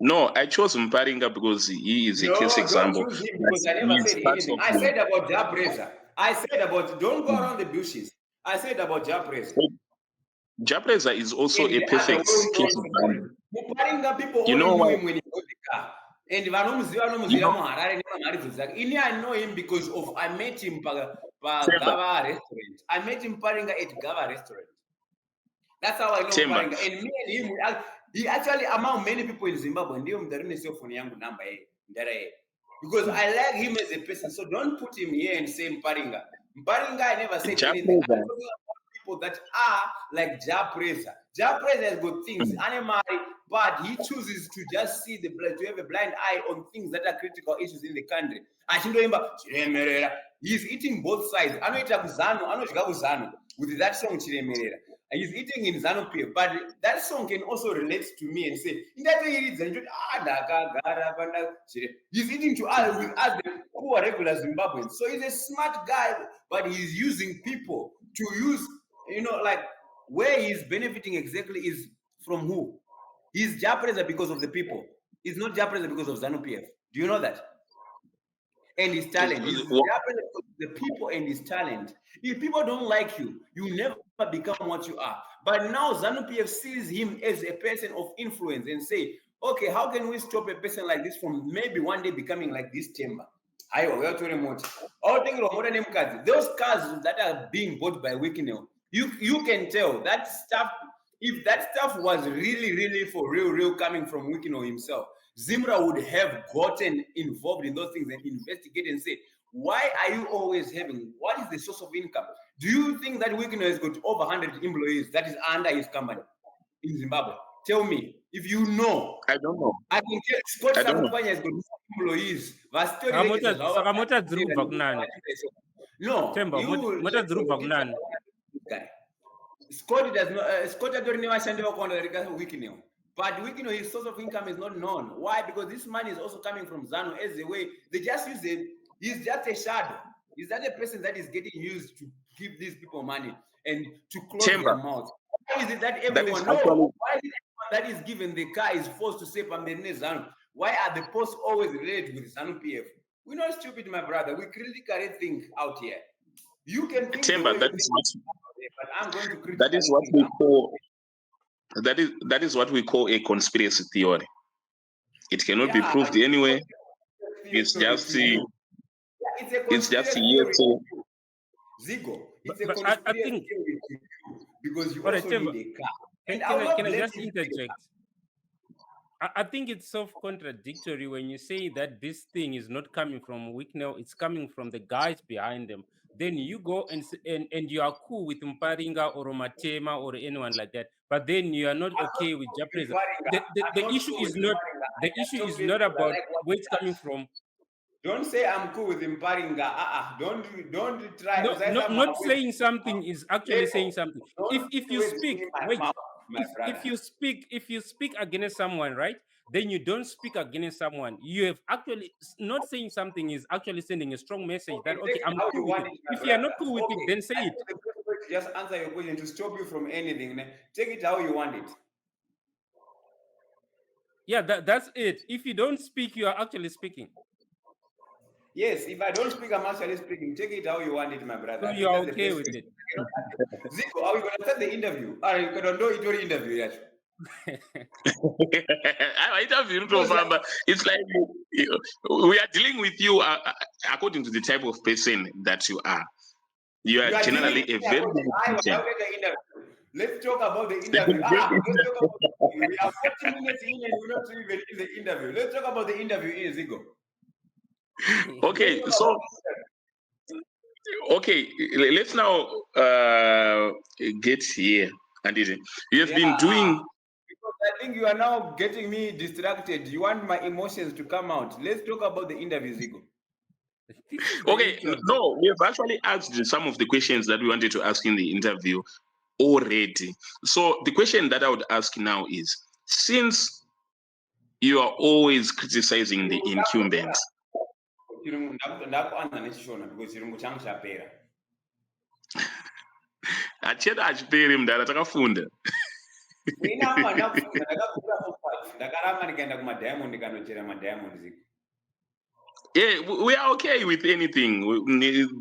[SPEAKER 2] No, I chose Mparinga because he is a case example.
[SPEAKER 1] Don't choose him because I never said anything. I said about Japreza. I said about, don't go around the bushes. I said about Japreza.
[SPEAKER 2] Japreza is also a perfect case example.
[SPEAKER 1] Mparinga, people only knew him when he got the car. And I know him because of I met him at Gava restaurant. I met him Mparinga at Gava restaurant. That's how I know
[SPEAKER 2] Themba.
[SPEAKER 1] Paringa. And me and him, he actually, among many people in Zimbabwe, because I like him as a person. So don't put him here and say Paringa. Paringa, I never said anything. I'm talking about people that are like Ja Preza. Ja Preza has got things, animal, but he chooses to just see to have a blind eye on things that are critical issues in the country. He's eating both sides. I know Zanu with that song Chiremerera. He's eating in Zano PF, but that song can also relate to me and say, he's eating to us with us, the poor regular Zimbabweans. So he's a smart guy, but he's using people to use, like where he's benefiting exactly is from who? He's Japreza because of the people. He's not Japreza because of Zanu PF. Do you know that? And his talent. He's Japreza because of the people and his talent. If people don't like you, you never become what you are. But now Zanu PF sees him as a person of influence and say, okay, how can we stop a person like this from maybe one day becoming like this Themba? Those cars that are being bought by Wicknel, you can tell that stuff. If that stuff was really for real coming from Wicknel himself, Zimra would have gotten involved in those things and investigate and say, why are you always having, what is the source of income? Do you think that Wicknel has got over 100 employees that is under his company in Zimbabwe? Tell me, if you know.
[SPEAKER 2] I don't know.
[SPEAKER 1] I can tell Scott Samupanya has got employees.
[SPEAKER 4] No,
[SPEAKER 1] Scott does not. Scott doesn't know Wicknel. But Wicknel, his source of income is not known. Why? Because this money is also coming from Zanu as a way. They just use it. He's just a shadow. He's not a person that is getting used to give these people money and to close their mouths. Why is it that everyone knows? Why is it everyone that is given the car is forced to say Pamene Zanu? Why are the posts always related with Zanu PF? We're not stupid, my brother. We critically think out here. You can think
[SPEAKER 2] Themba,
[SPEAKER 1] that is what, but I'm going to criticize.
[SPEAKER 2] That is what we call. That is what we call a conspiracy theory. It cannot be proved anyway. It's just it's just here. So
[SPEAKER 1] Zigo, it's a conspiracy theory because you also need a car.
[SPEAKER 4] Can I just interject? I think it's self-contradictory when you say that this thing is not coming from Wicknel, it's coming from the guys behind them. Then you go and you are cool with Mparinga or Matema or anyone like that, but then you are not okay with Japreza. The issue is not about where it's coming from.
[SPEAKER 1] Don't say I'm cool with Mparinga. Don't try.
[SPEAKER 4] No, not saying something is actually saying something. If you speak, wait. If you speak against someone, right? Then you don't speak against someone. You have actually not saying something is actually sending a strong message that okay, I'm cool with it. If you are not cool with it, then say it.
[SPEAKER 1] Just answer your question to stop you from anything. Take it how you want it.
[SPEAKER 4] Yeah, that's it. If you don't speak, you are actually speaking.
[SPEAKER 1] Yes, if I don't speak, I'm actually speaking. Take it how you want it, my brother.
[SPEAKER 4] So you are okay with it.
[SPEAKER 1] Zico, are we going to start the interview? Are you going to do it interview yet?
[SPEAKER 2] It's like we are dealing with you according to the type of person that you are. You are generally a very good person.
[SPEAKER 1] Let's talk about the interview. Let's talk about the interview. We are 40 minutes in and we're not even in the interview. Let's talk about the interview in Zico.
[SPEAKER 2] Okay, so let's now get here. And you have been doing.
[SPEAKER 1] Because I think you are now getting me distracted. You want my emotions to come out. Let's talk about the interview, Zico.
[SPEAKER 2] Okay, no, we have actually asked some of the questions that we wanted to ask in the interview already. So the question that I would ask now is, since you are always criticizing the incumbents. Acheda achiperi mdara takafunda. Yeah, we are okay with anything.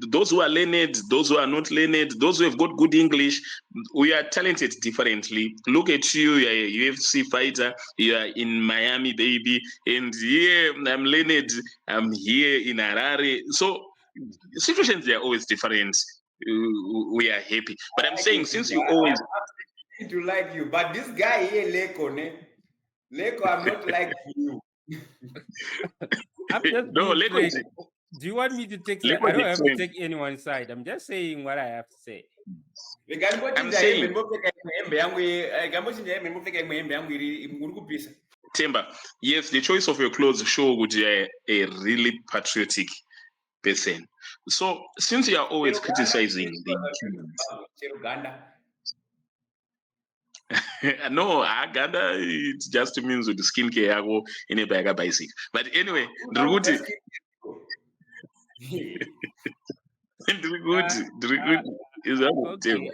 [SPEAKER 2] Those who are learned, those who are not learned, those who have got good English, we are talented differently. Look at you, you're a UFC fighter, you are in Miami, baby, and here I'm learned, I'm here in Harare. So situations are always different. We are happy. But I'm saying, since you always...
[SPEAKER 1] me to like you, but this guy here, Leko, I'm not like you.
[SPEAKER 4] I'm just
[SPEAKER 2] No,
[SPEAKER 4] being
[SPEAKER 2] Leko.
[SPEAKER 4] straight. Do you want me to take?
[SPEAKER 2] Leko
[SPEAKER 4] I don't
[SPEAKER 2] is
[SPEAKER 4] have to
[SPEAKER 2] saying-
[SPEAKER 4] take anyone's side. I'm just saying what I have to say.
[SPEAKER 2] I'm saying, Themba, yes, the choice of your clothes show would you are a really patriotic person. So since you are always criticizing no, Aganda, it just means with the skincare yako in a bag of basic. But anyway, Druguti. Druguti is that
[SPEAKER 4] Okay,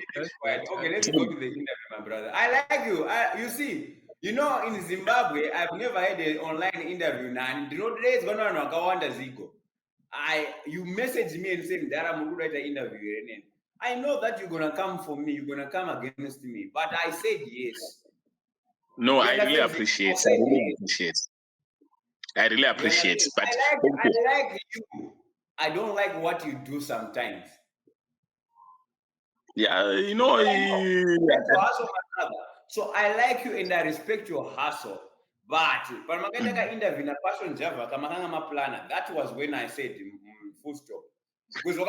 [SPEAKER 1] okay, let's go to the interview, my brother. I like you. You see, in Zimbabwe, I've never had an online interview. Now, days going on, Zico. You message me and saying that I'm going to write an interview. I know that you're gonna come for me, you're gonna come against me, but I said yes.
[SPEAKER 2] No, I really appreciate. I really appreciate. But
[SPEAKER 1] I like you. I don't like what you do sometimes.
[SPEAKER 2] Yeah,
[SPEAKER 1] So I like you and I respect your hustle. But interview na passion Java that was when I said full stop. Because you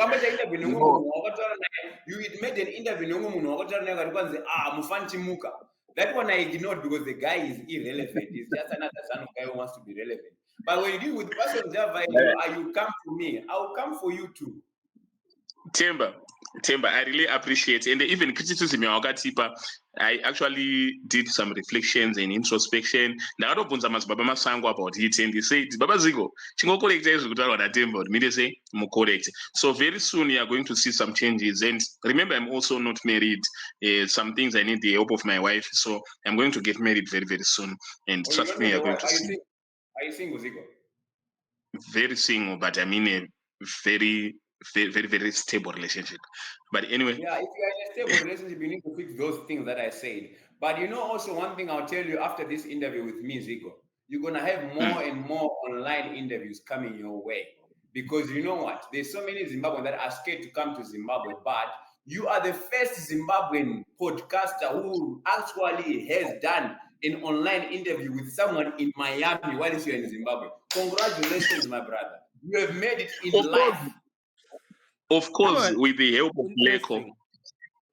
[SPEAKER 1] made an interview muka. That one I ignored because the guy is irrelevant. He's just another son of guy who wants to be relevant. But when you deal with passion Java, you come to me, I'll come for you too.
[SPEAKER 2] Themba, I really appreciate it. And even criticism, I actually did some reflections and introspection. Now, I don't Baba Masango about it, and they say, Baba Zigo, Chingo correct is good on a Themba, me say, correct. So very soon you are going to see some changes. And remember, I'm also not married. Some things I need the help of my wife. So I'm going to get married very, very soon. And trust me, you're going to see.
[SPEAKER 1] Are you single, Zigo?
[SPEAKER 2] Very single, but I mean a very, very, very stable relationship. But anyway.
[SPEAKER 1] Yeah, if you are in a stable relationship, you need to fix those things that I said. But also one thing I'll tell you after this interview with me, Zico, you're going to have more and more online interviews coming your way. Because you know what? There's so many Zimbabweans that are scared to come to Zimbabwe, but you are the first Zimbabwean podcaster who actually has done an online interview with someone in Miami while you're in Zimbabwe. Congratulations, my brother. You have made it in life.
[SPEAKER 2] Of course, with the help of Leko.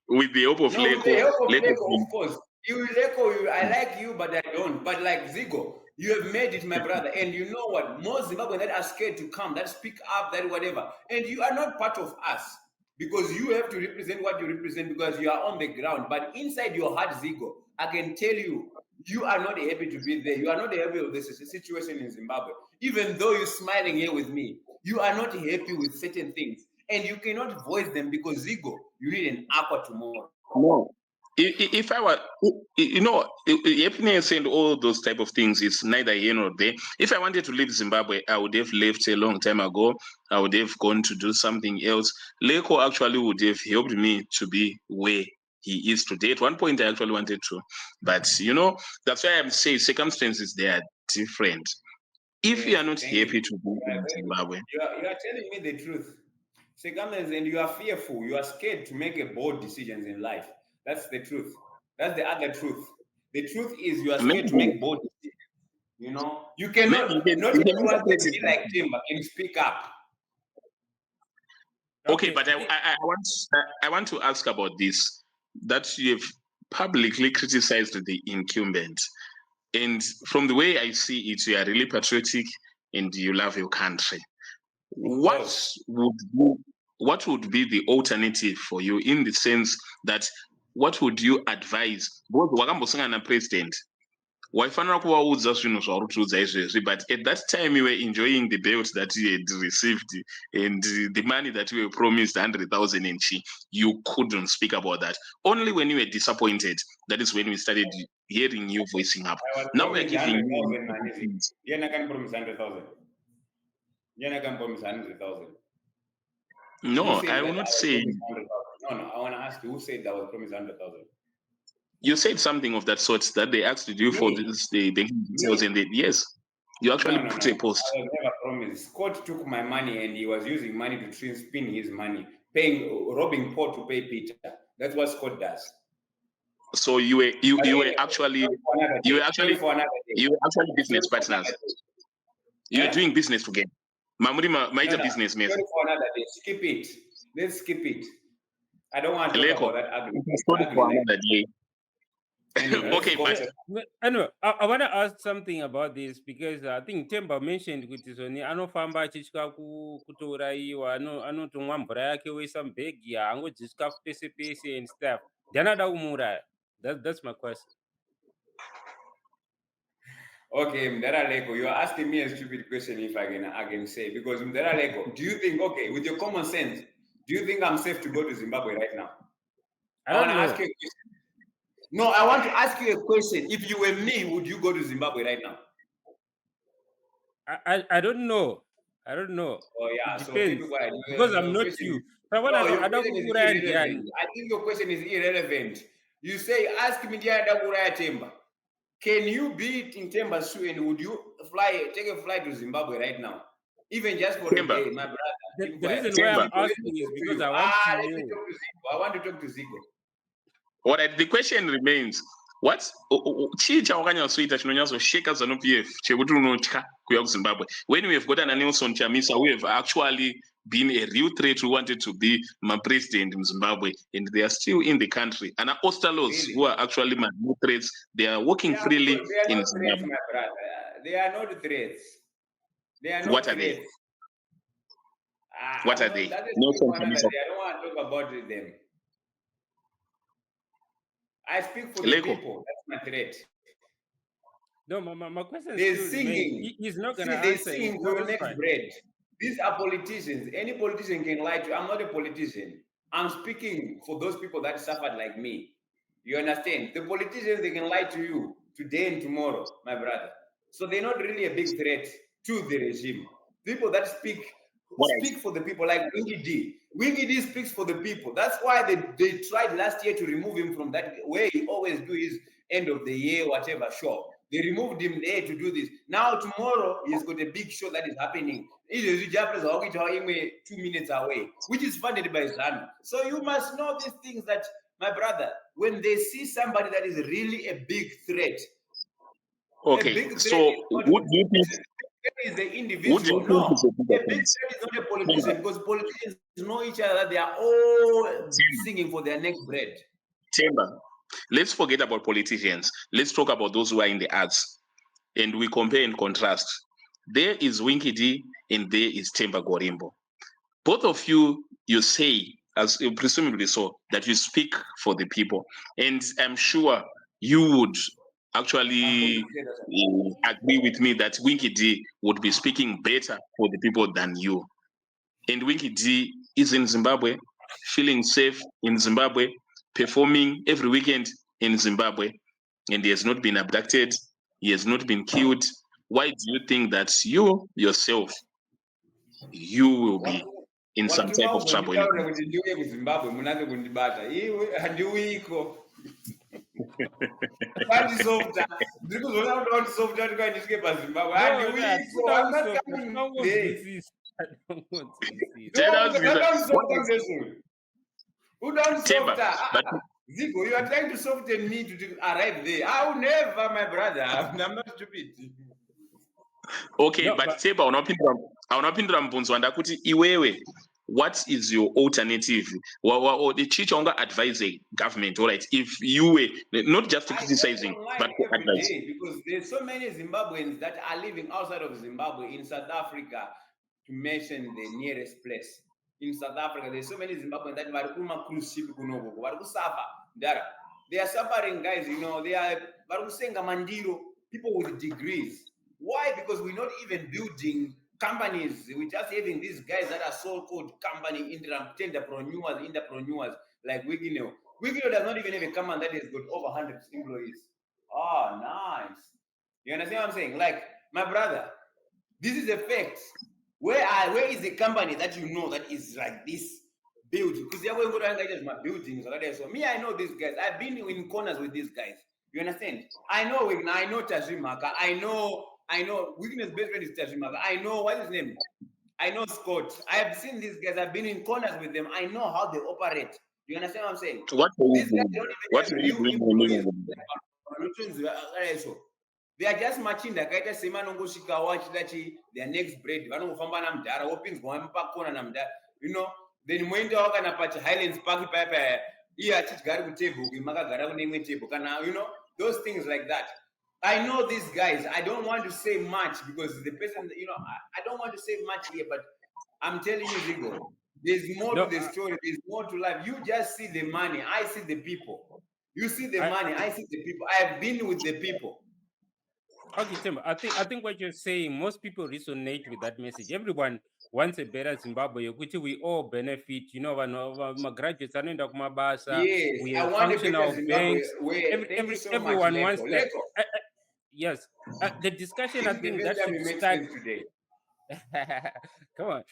[SPEAKER 2] With the help of Leko.
[SPEAKER 1] With the help of Leko, of course. Leko, I like you, but I don't. But like Zigo, you have made it, my brother. And you know what? Most Zimbabweans that are scared to come, that speak up, that whatever. And you are not part of us. Because you have to represent what you represent because you are on the ground. But inside your heart, Zigo, I can tell you, you are not happy to be there. You are not happy with the situation in Zimbabwe. Even though you're smiling here with me, you are not happy with certain things. And you cannot voice them because Zigo, you need an aqua tomorrow.
[SPEAKER 2] No. If I were, happiness and all those type of things is neither here nor there. If I wanted to leave Zimbabwe, I would have left a long time ago. I would have gone to do something else. Leko actually would have helped me to be where he is today. At one point, I actually wanted to, but that's why I'm saying circumstances they are different. If you are not happy to be in Zimbabwe,
[SPEAKER 1] you are telling me the truth. And you are fearful. You are scared to make a bold decisions in life. That's the truth. That's the other truth. The truth is you are scared to make bold decisions. You cannot. Not everyone can be like Themba and speak up.
[SPEAKER 2] Okay, but I want to ask about this. That you have publicly criticized the incumbent, and from the way I see it, you are really patriotic and you love your country. What would be the alternative for you in the sense that what would you advise? Both wakambosangana president. Waifanira kuvaudza zvinhu zvaurikutiudza izvezvi, but at that time you were enjoying the belt that you had received and the money that you were promised 100,000 and you couldn't speak about that. Only when you were disappointed, that is when we started hearing you voicing up. Now we're giving you.
[SPEAKER 1] I can promise 100,000. I can promise 100,000.
[SPEAKER 2] No, I will not say.
[SPEAKER 1] No, I want to ask you, who said that was promised 100,000?
[SPEAKER 2] You said something of that sort that they asked you for the banking details, and yes, you actually put a post.
[SPEAKER 1] I was never promised. Scott took my money and he was using money to spin his money, robbing Paul to pay Peter. That's what Scott does.
[SPEAKER 2] So you were actually business partners. You were doing business together. Mamuri might business man.
[SPEAKER 1] For another day. Skip it. Let's skip it. I don't want to talk about that ugly. Anyway,
[SPEAKER 2] okay, but
[SPEAKER 4] anyway, I want to ask something about this because I think Themba mentioned kuti zoni anofamba achitywa kutouraiwa anotomwa mvura yake oisa mubhegi haangodyi chikafu pese pese and stuff. Ndianada kumuuraya. That's my question.
[SPEAKER 1] Okay, Mdaraleko, you are asking me a stupid question if I can say, because Mdaraleko, do you think, okay, with your common sense, do you think I'm safe to go to Zimbabwe right now?
[SPEAKER 4] I want to
[SPEAKER 1] ask you a question. No, I want to ask you a question. If you were me, would you go to Zimbabwe right now?
[SPEAKER 4] I don't know. I don't know.
[SPEAKER 1] Oh yeah,
[SPEAKER 4] it
[SPEAKER 1] so
[SPEAKER 4] depends. Because I'm not you.
[SPEAKER 1] I think your question is irrelevant. You say, ask me Themba. Can you be in Themba's shoe and would you take a flight to Zimbabwe right now? Even just for a day, my brother.
[SPEAKER 4] The reason why I'm asking is because I want to know.
[SPEAKER 1] I want to talk to Zico.
[SPEAKER 2] All right, the question remains, what Zanu PF Zimbabwe? When we have got an Nelson Chamisa, we have actually been a real threat who wanted to be my president in Zimbabwe, and they are still in the country. And Ostalos, who are actually my new threats, they are working freely in Zimbabwe.
[SPEAKER 1] My brother. They are not threats. They are not
[SPEAKER 2] what
[SPEAKER 1] threats.
[SPEAKER 2] Are they? What are they?
[SPEAKER 1] Nelson Chamisa. I don't want to talk about them. I speak for the people. That's my threat.
[SPEAKER 4] No, my question
[SPEAKER 1] they're
[SPEAKER 4] is
[SPEAKER 1] singing.
[SPEAKER 4] He's not going to answer.
[SPEAKER 1] They're singing for your next bread. These are politicians. Any politician can lie to you. I'm not a politician. I'm speaking for those people that suffered like me. You understand? The politicians, they can lie to you today and tomorrow, my brother. So they're not really a big threat to the regime. People that speak for the people, like Winky D. Winky D speaks for the people. That's why they tried last year to remove him from that way he always do his end of the year, whatever show. They removed him there to do this. Now tomorrow he's got a big show that is happening. It is 2 minutes away, which is funded by Zanu. So you must know these things that, my brother, when they see somebody that is really a big threat.
[SPEAKER 2] Okay, so would you think
[SPEAKER 1] is the individual? No, a big threat is not a politician, because politicians know each other. They are all singing for their next bread.
[SPEAKER 2] Themba, let's forget about politicians. Let's talk about those who are in the arts, and we compare and contrast. There is Winky D and there is Themba Gorimbo. Both of you say, as presumably so, that you speak for the people, and I'm sure you would actually agree with me that Winky D would be speaking better for the people than you. And Winky D is in Zimbabwe, feeling safe in Zimbabwe, performing every weekend in Zimbabwe, and he has not been abducted, he has not been killed. Why do you think that you yourself, you will be in some type of trouble?
[SPEAKER 1] Zico, you are trying to soften me to arrive there. I will never, my brother. I'm not stupid.
[SPEAKER 2] Okay, no, but Themba, I will not kuti iwewe. What is your alternative? Or the Chichonga advising government, all right? If you were not just criticizing, but for advice.
[SPEAKER 1] Because there's so many Zimbabweans that are living outside of Zimbabwe, in South Africa, to mention the nearest place. In South Africa, there's so many Zimbabweans that are cruise ship they are suffering, guys. You know, they are people with degrees. Why? Because we're not even building companies. We're just having these guys that are so-called company entrepreneurs like Wicknel. Wicknel does not even have a company that has got over 100 employees. Oh, nice. You understand what I'm saying? Like, my brother, this is a fact. Where is the company that you know that is like this built? Because they're going to go my buildings. So me, I know these guys. I've been in corners with these guys. You understand? I know Wicknel. I know Tajimaka. I know Wicknel's best friend is Tajimaka. I know what's his name. I know Scott. I have seen these guys. I've been in corners with them. I know how they operate. Do you understand what I'm saying?
[SPEAKER 2] What are you
[SPEAKER 1] These guys
[SPEAKER 2] doing?
[SPEAKER 1] don't even
[SPEAKER 2] What
[SPEAKER 1] have
[SPEAKER 2] are you
[SPEAKER 1] real
[SPEAKER 2] doing?
[SPEAKER 1] employees. They are just matching the kaita sema nongosvika wachida their next bread vanongofamba namudhara wopinzwa pakona namudhara, you know, then moendawo kana pachi Highlands Park paya iye achigari kutebhuku makagara kune imwe tebhu kana, you know, those things like that. I know these guys. I don't want to say much because the person, you know, I don't want to say much here, but I'm telling you, Zigo, there's more to the story. There's more to life. You just see the money. I see the people. You see the money. I see the people. I have been with the people.
[SPEAKER 4] Okay, Themba, I think what you're saying, most people resonate with that message. Everyone wants a better Zimbabwe, which we all benefit. You know, my graduates are not kumabasa.
[SPEAKER 1] Yes,
[SPEAKER 4] We
[SPEAKER 1] I
[SPEAKER 4] have
[SPEAKER 1] want a better
[SPEAKER 4] functional
[SPEAKER 1] Zimbabwe.
[SPEAKER 4] banks.
[SPEAKER 1] Thank you so
[SPEAKER 4] Everyone
[SPEAKER 1] much,
[SPEAKER 4] wants that.
[SPEAKER 1] Leko.
[SPEAKER 4] Yes, the discussion.
[SPEAKER 1] This
[SPEAKER 4] I
[SPEAKER 1] is the
[SPEAKER 4] think
[SPEAKER 1] first
[SPEAKER 4] that
[SPEAKER 1] time
[SPEAKER 4] should
[SPEAKER 1] you make
[SPEAKER 4] start.
[SPEAKER 1] sense today.
[SPEAKER 4] Come on.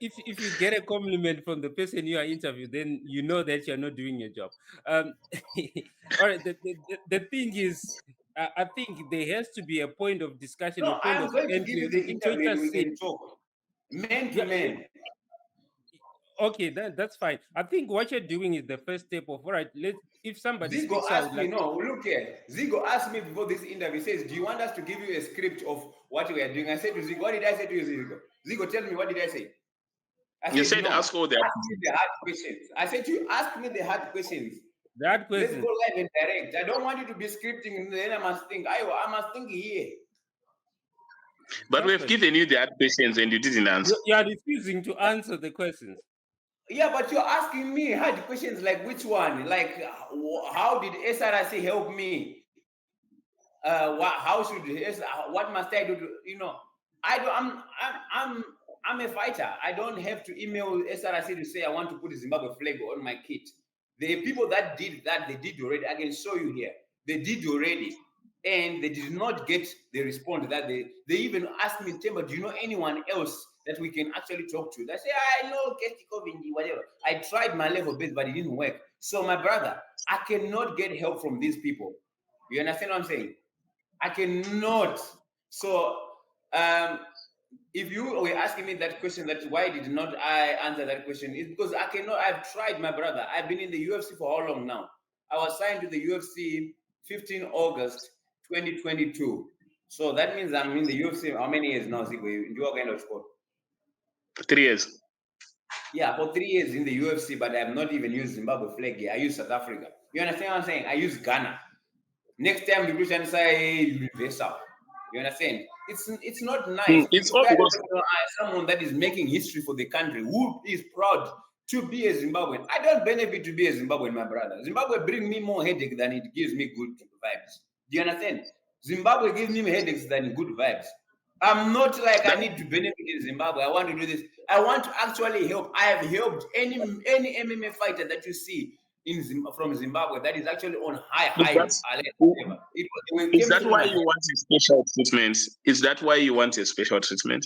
[SPEAKER 4] If you get a compliment from the person you are interviewing, then you know that you're not doing your job. All right. The thing is, I think there has to be a point of discussion,
[SPEAKER 1] No,
[SPEAKER 4] a point
[SPEAKER 1] I'm
[SPEAKER 4] of
[SPEAKER 1] going to
[SPEAKER 4] entry.
[SPEAKER 1] give you the interview and we
[SPEAKER 4] Say,
[SPEAKER 1] can talk. Man to man.
[SPEAKER 4] Okay, that's fine. I think what you're doing is the first step of all right. If somebody
[SPEAKER 1] Zigo
[SPEAKER 4] speaks
[SPEAKER 1] asked
[SPEAKER 4] out,
[SPEAKER 1] me,
[SPEAKER 4] like,
[SPEAKER 1] no, look here. Zigo asked me before this interview, he says, do you want us to give you a script of what we are doing? I said to Zigo, what did I say to you, Zigo? Zigo, tell me, what did I say?
[SPEAKER 2] You said
[SPEAKER 1] no,
[SPEAKER 2] ask all the
[SPEAKER 1] ask me the hard questions. I said to you, ask me the hard questions.
[SPEAKER 4] the hard
[SPEAKER 1] Let's
[SPEAKER 4] questions.
[SPEAKER 1] go live and direct. I don't want you to be scripting and then I must think. I must think here.
[SPEAKER 2] But we have given you the hard questions and you didn't answer.
[SPEAKER 4] You are refusing to answer the questions.
[SPEAKER 1] Yeah, but you're asking me hard questions like which one? Like, how did SRC help me? How should what must I do to, you know? I'm a fighter. I don't have to email SRC to say I want to put a Zimbabwe flag on my kit. The people that did that, they did already. I can show you here. They did already. And they did not get the response that they even asked me, Themba, do you know anyone else that we can actually talk to? They say, I know whatever. I tried my level best, but it didn't work. So my brother, I cannot get help from these people. You understand what I'm saying? I cannot. So if you were asking me that question, that why did not I answer that question, it's because I cannot. I've tried, my brother. I've been in the UFC for how long now? I was signed to the UFC 15 August 2022. So that means I'm in the UFC how many years now, Zico? In your kind of sport?
[SPEAKER 2] 3 years.
[SPEAKER 1] Yeah, for 3 years in the UFC, but I have not even used Zimbabwe flag here. I use South Africa. You understand what I'm saying? I use Ghana. Next time the Christian say universal. You understand? It's not nice.
[SPEAKER 2] It's all because
[SPEAKER 1] someone that is making history for the country, who is proud to be a Zimbabwean. I don't benefit to be a Zimbabwean, my brother. Zimbabwe brings me more headache than it gives me good vibes. Do you understand? Zimbabwe gives me headaches than good vibes. I'm not like I need to benefit in Zimbabwe. I want to do this. I want to actually help. I have helped any MMA fighter that you see from Zimbabwe that is actually on high.
[SPEAKER 2] Is that why you want a special treatment? Is that why you want a special treatment?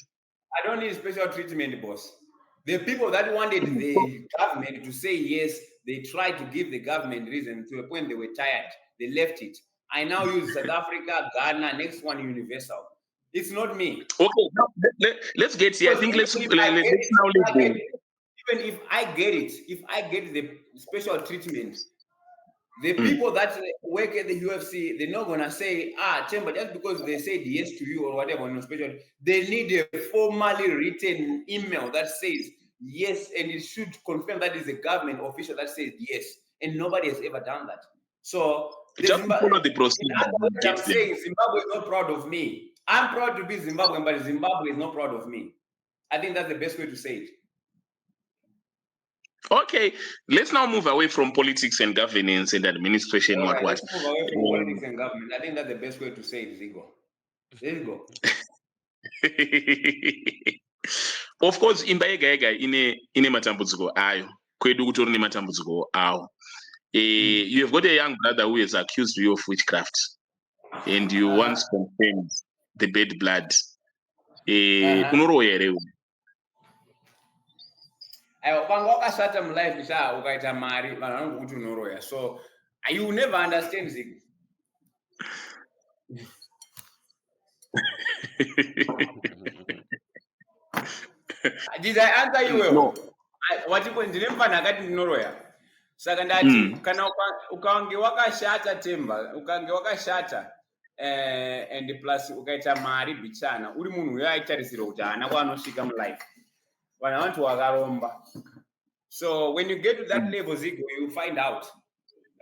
[SPEAKER 1] I don't need special treatment, boss. The people that wanted the government to say yes, they tried to give the government reason to a point they were tired. They left it. I now use South Africa, Ghana, next one universal. It's not me.
[SPEAKER 2] Okay, now, let's get here. I think let's now leave.
[SPEAKER 1] Even if I get it, if I get the special treatment, the people that work at the UFC, they're not gonna say, Themba, just because they said yes to you or whatever, no special. They need a formally written email that says yes, and it should confirm that is a government official that says yes, and nobody has ever done that. So
[SPEAKER 2] just follow the procedure.
[SPEAKER 1] I'm saying Zimbabwe is not proud of me. I'm proud to be Zimbabwean, but Zimbabwe is not proud of me. I think that's the best way to say it.
[SPEAKER 2] Okay, let's now move away from politics and governance and administration.
[SPEAKER 1] All right, let's move away from politics and government. I think that's the best way to say it, Zigo. There you go.
[SPEAKER 2] Of course, imba yega yega ine matambudziko ayo. Kwedu kutori nematambudziko awo. You have got a young brother who has accused you of witchcraft, and you once confirmed the bad blood. Unorohwa here.
[SPEAKER 1] Panga wakashata mulife ukaita mari vanhu vanongokuti unoroya, so you never understand Zigo. Did I answer you well?
[SPEAKER 2] No.
[SPEAKER 1] ndine mfana akati ndinoroya saka ndati kana ukange wakashata Themba ukange wakashata and plus ukaita mari bichana uri munhu uyo aitarisirwa kuti haana kwaanosvika mulife vanhu vanoti wakaromba. So when you get to that level, Zigo, you find out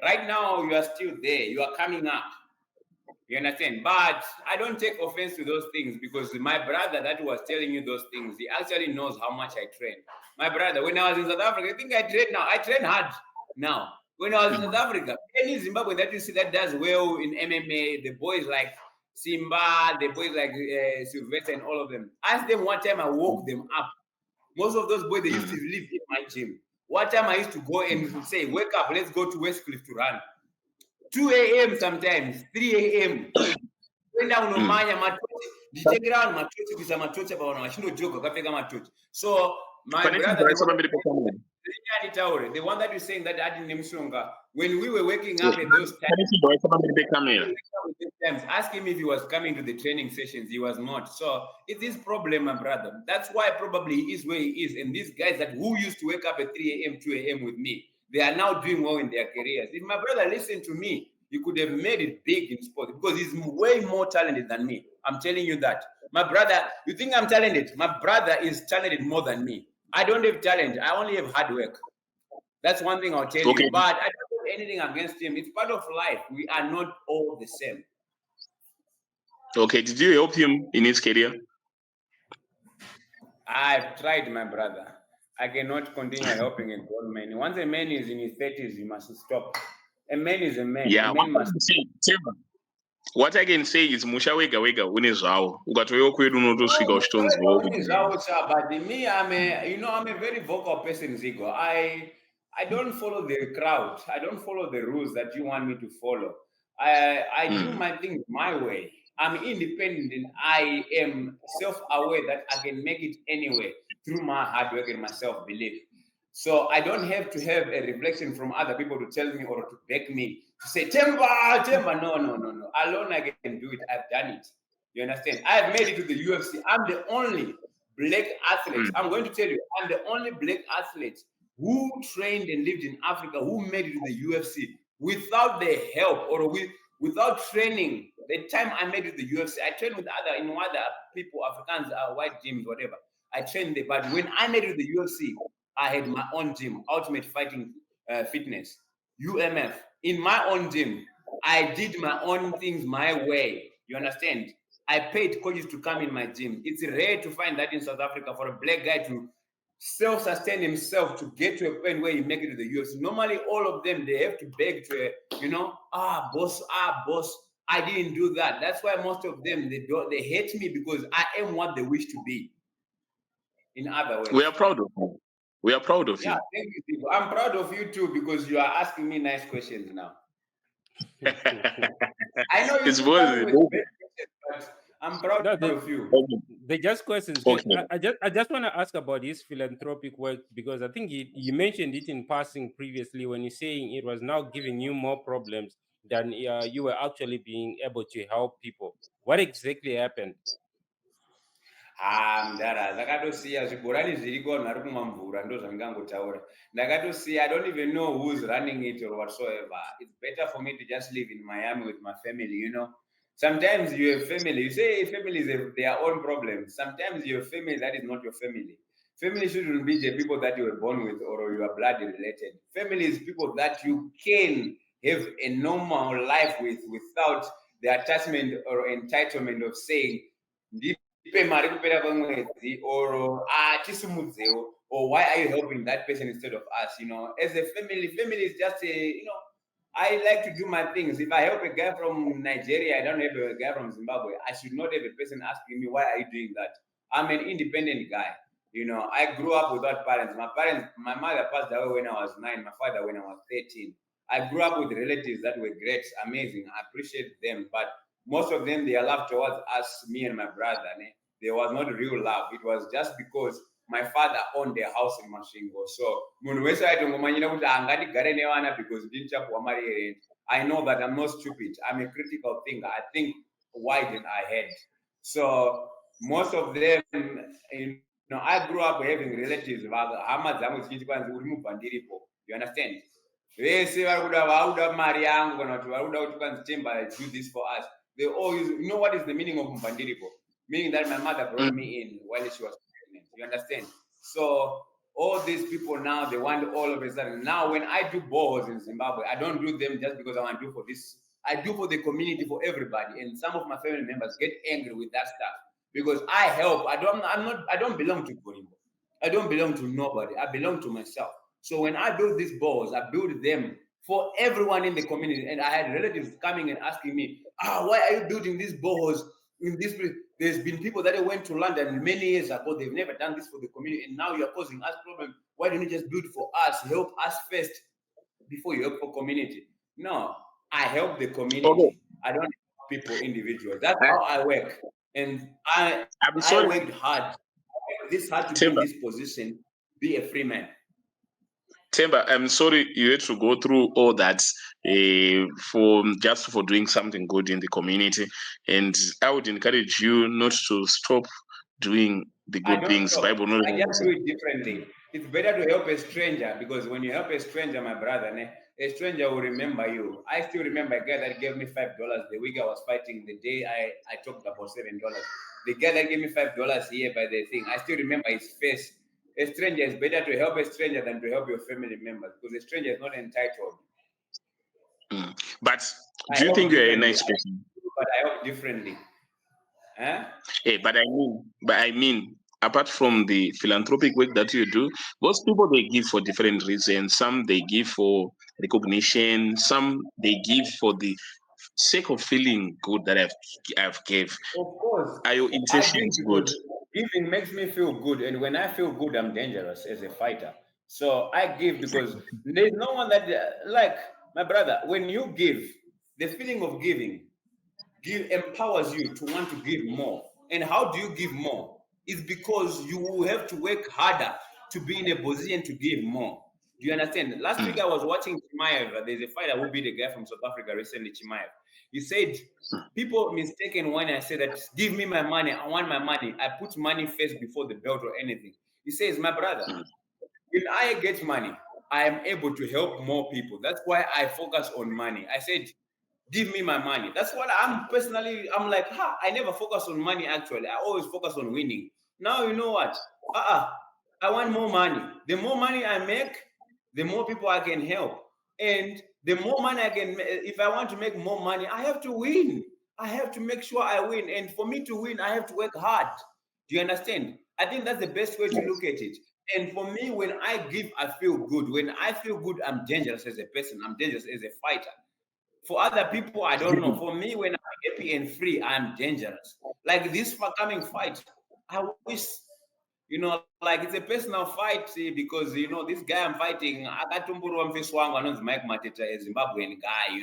[SPEAKER 1] right now you are still there, you are coming up, you understand? But I don't take offense to those things because my brother that was telling you those things, he actually knows how much I train. My brother, when I was in South Africa, I think I train now. I train hard now. When I was in South Africa, any Zimbabwe that you see that does well in MMA, the boys like Simba, the boys like Sylvester and all of them, ask them one time I woke them up. Most of those boys, they used to live in my gym. One time I used to go and say, wake up, let's go to Westcliff to run. 2 a.m. sometimes, 3 a.m. When down on Maya, you take around my church, because I'm a church about my church. So, my brother, the one that you're saying that I didn't stronger, when we were waking up at those times, ask him if he was coming to the training sessions. He was not. So it's his problem, my brother. That's why probably he is where he is. And these guys that who used to wake up at 3 a.m., 2 a.m. with me, they are now doing well in their careers. If my brother listened to me, he could have made it big in sport because he's way more talented than me. I'm telling you that. My brother, you think I'm talented? My brother is talented more than me. I don't have talent. I only have hard work. That's one thing I'll tell you. But I don't have anything against him. It's part of life. We are not all the same.
[SPEAKER 2] Okay, did you help him in his career?
[SPEAKER 1] I've tried, my brother. I cannot continue helping a grown man. Once a man is in his 30s, you must stop. A man is a man.
[SPEAKER 2] Yeah,
[SPEAKER 1] a man must...
[SPEAKER 2] What I can say is musha wega unezvawo ukatoyo kwedu unotosvika uchitonzwawo
[SPEAKER 1] but me I'm a very vocal person, Zigo. I don't follow the crowd. I don't follow the rules that you want me to follow. I do my things my way. I'm independent and I am self-aware that I can make it anyway through my hard work and my self-belief. So I don't have to have a reflection from other people to tell me or to beg me to say, Themba. No. Alone I can do it. I've done it. You understand? I've made it to the UFC. I'm the only black athlete. I'm going to tell you, I'm the only black athlete who trained and lived in Africa who made it to the UFC without the help or without training. The time I made it to the UFC, I trained with other people, Africans, white gyms, whatever. I trained there. But when I made it to the UFC, I had my own gym, Ultimate Fighting Fitness, UMF. In my own gym, I did my own things my way. You understand? I paid coaches to come in my gym. It's rare to find that in South Africa for a black guy to self-sustain himself to get to a point where he make it to the UFC. Normally, all of them, they have to beg to, boss, I didn't do that. That's why most of them, they hate me because I am what they wish to be. In other words.
[SPEAKER 2] We are proud of you. We are proud of you.
[SPEAKER 1] Yeah, thank you, people. I'm proud of you too because you are asking me nice questions now. I know you're but I'm proud of you.
[SPEAKER 4] They're just questions.
[SPEAKER 2] Okay.
[SPEAKER 4] I just want to ask about his philanthropic work because I think you mentioned it in passing previously when you're saying it was now giving you more problems than you were actually being able to help people. What exactly happened?
[SPEAKER 1] Ndakatosiya zvibhorani zviriko vanhu vari kumwa mvura ndo zvandingangotaura. Ndakatosiya. I don't even know who's running it or whatsoever. It's better for me to just live in Miami with my family, Sometimes you have family. You say families have their own problems. Sometimes you have family that is not your family. Family shouldn't be the people that you were born with or you are blood related. Family is people that you can have a normal life with without the attachment or entitlement of saying, or why are you helping that person instead of us? As a family is just I like to do my things. If I help a guy from Nigeria, I don't have a guy from Zimbabwe. I should not have a person asking me, why are you doing that? I'm an independent guy. I grew up without parents. My mother passed away when I was 9, my father when I was 13. I grew up with relatives that were great, amazing. I appreciate them. But most of them, their love towards us, me and my brother, there was not real love. It was just because my father owned their house in Masvingo. So, because I know that I'm not stupid. I'm a critical thinker. I think wide and ahead. So, most of them, No, I grew up having relatives. You understand? They say, do this for us. They always, you know what is the meaning of Mbandiripo? Meaning that my mother brought me in while she was pregnant. You understand? So all these people now, they want all of a sudden. Now, when I do boreholes in Zimbabwe, I don't do them just because I want to do for this. I do for the community, for everybody. And some of my family members get angry with that stuff because I help. I don't belong to Gorimbo. I don't belong to nobody. I belong to myself. So when I build these boreholes, I build them for everyone in the community. And I had relatives coming and asking me, why are you building these boreholes in this place? There's been people that went to London many years ago. They've never done this for the community. And now you're causing us problems. Why don't you just build for us? Help us first before you help for community. No, I help the community. Okay. I don't help people individually. That's how I work. And I worked hard. This hard to be in this position, be a free man.
[SPEAKER 2] Themba, I'm sorry you had to go through all that for doing something good in the community, and I would encourage you not to stop doing the good things. Bible
[SPEAKER 1] I just do it differently. It's better to help a stranger, because when you help a stranger, my brother, a stranger will remember you. I still remember a guy that gave me $5 the week I was fighting. The day I talked about $7. The guy that gave me $5 here by the thing, I still remember his face. A stranger is better to help a stranger than to help your family members, because a stranger is not entitled.
[SPEAKER 2] But do you think you're a nice person?
[SPEAKER 1] But I help differently. Huh?
[SPEAKER 2] Hey, but I mean, apart from the philanthropic work that you do, most people, they give for different reasons. Some they give for recognition. Some they give for the sake of feeling good that I've gave.
[SPEAKER 1] Of course.
[SPEAKER 2] Are your intentions good?
[SPEAKER 1] Giving makes me feel good, and when I feel good, I'm dangerous as a fighter. So I give because there's no one that, like my brother, when you give, the feeling of giving empowers you to want to give more. And how do you give more? It's because you will have to work harder to be in a position to give more. Do you understand? Last week I was watching Chimaev. There's a fighter who beat a guy from South Africa recently, Chimaev. He said, people mistaken when I say that, give me my money, I want my money. I put money first before the belt or anything. He says, my brother, when I get money, I am able to help more people. That's why I focus on money. I said, give me my money. That's what I'm personally, I'm like, I never focus on money actually. I always focus on winning. Now you know what? I want more money. The more money I make, the more people I can help. And the more money I can, if I want to make more money, I have to win. I have to make sure I win. And for me to win, I have to work hard. Do you understand? I think that's the best way to look at it. And for me, when I give, I feel good. When I feel good, I'm dangerous as a person. I'm dangerous as a fighter. For other people, I don't know. For me, when I'm happy and free, I'm dangerous. Like this coming fight, I wish, like it's a personal fight because, this guy I'm fighting, Mike Mateta, a Zimbabwean guy,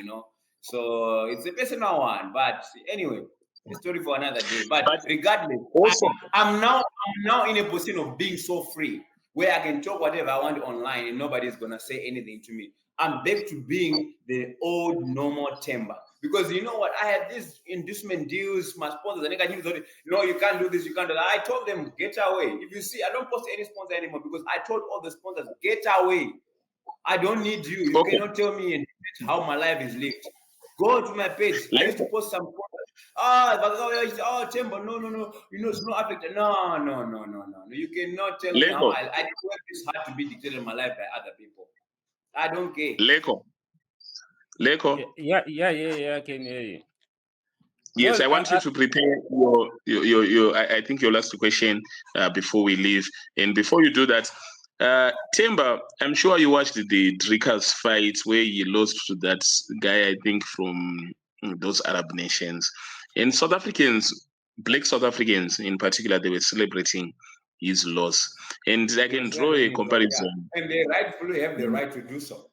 [SPEAKER 1] So it's a personal one. But anyway, a story for another day. But regardless, I'm now in a position of being so free where I can talk whatever I want online and nobody's going to say anything to me. I'm back to being the old normal Themba. Because you know what? I had these inducement deals, my sponsors, and you can't do this, you can't do that. I told them, get away. If you see, I don't post any sponsor anymore because I told all the sponsors, get away. I don't need you. You cannot tell me how my life is lived. Go to my page. I used to post some sponsors. Themba, no. It's not affected. No. You cannot tell me how I work this hard to be dictated my life by other people. I don't care.
[SPEAKER 2] Leko.
[SPEAKER 4] Yeah, I can hear you.
[SPEAKER 2] Yes, I want you to prepare your I think your last question before we leave. And before you do that, Themba, I'm sure you watched the Dricker's fight where he lost to that guy, I think, from those Arab nations. And South Africans, Black South Africans in particular, they were celebrating his loss. And I can draw a comparison.
[SPEAKER 1] Yeah. And they rightfully have the right to do so.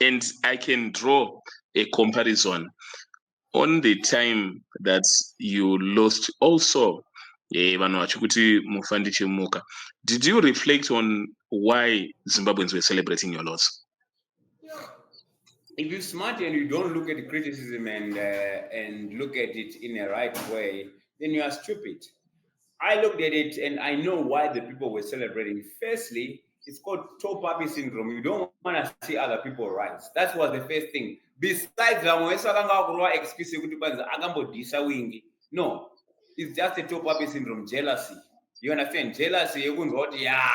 [SPEAKER 2] And I can draw a comparison on the time that you lost also. Did you reflect on why Zimbabweans were celebrating your loss?
[SPEAKER 1] If you're smart and you don't look at the criticism and look at it in a right way, then you are stupid. I looked at it and I know why the people were celebrating. Firstly, it's called top puppy syndrome. You don't want to see other people rise. That was the first thing. Besides, excuse no, it's just a top puppy syndrome, jealousy. You understand? Jealousy, yeah.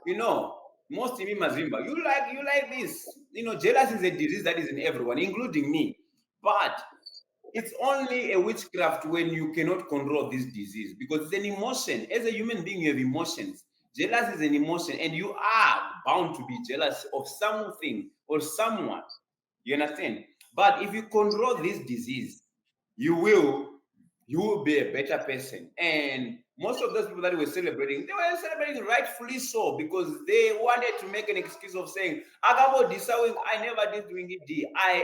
[SPEAKER 1] You know, most in Mazimba, you like this. You know, jealousy is a disease that is in everyone, including me. But it's only a witchcraft when you cannot control this disease, because it's an emotion. As a human being, you have emotions. Jealousy is an emotion, and you are bound to be jealous of something or someone. You understand? But if you control this disease, you will be a better person. And most of those people that were celebrating, they were celebrating rightfully so, because they wanted to make an excuse of saying, I never did Winky D. I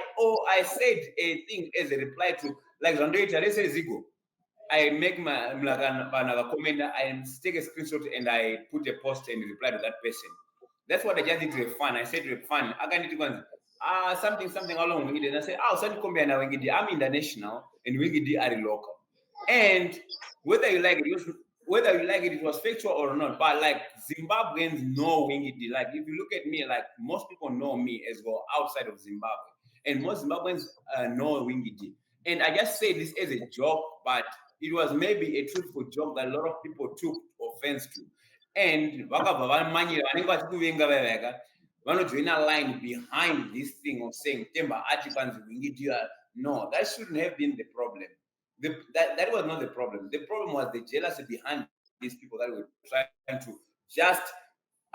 [SPEAKER 1] said a thing as a reply to, like Zanu says Zigo. I make my another comment, I take a screenshot and I put a post and reply to that person. That's what I just did to have fun. I said to have fun. I can do something along with it. And I said, I'm international and Winky D are local. And whether you like it, it was factual or not. But like Zimbabweans know Winky D. Like if you look at me, like most people know me as well outside of Zimbabwe, and most Zimbabweans know Winky D. And I just say this as a joke, but it was maybe a truthful joke that a lot of people took offense to. And join a line behind this thing of saying Themba no, that shouldn't have been the problem. That was not the problem. The problem was the jealousy behind these people that were trying to just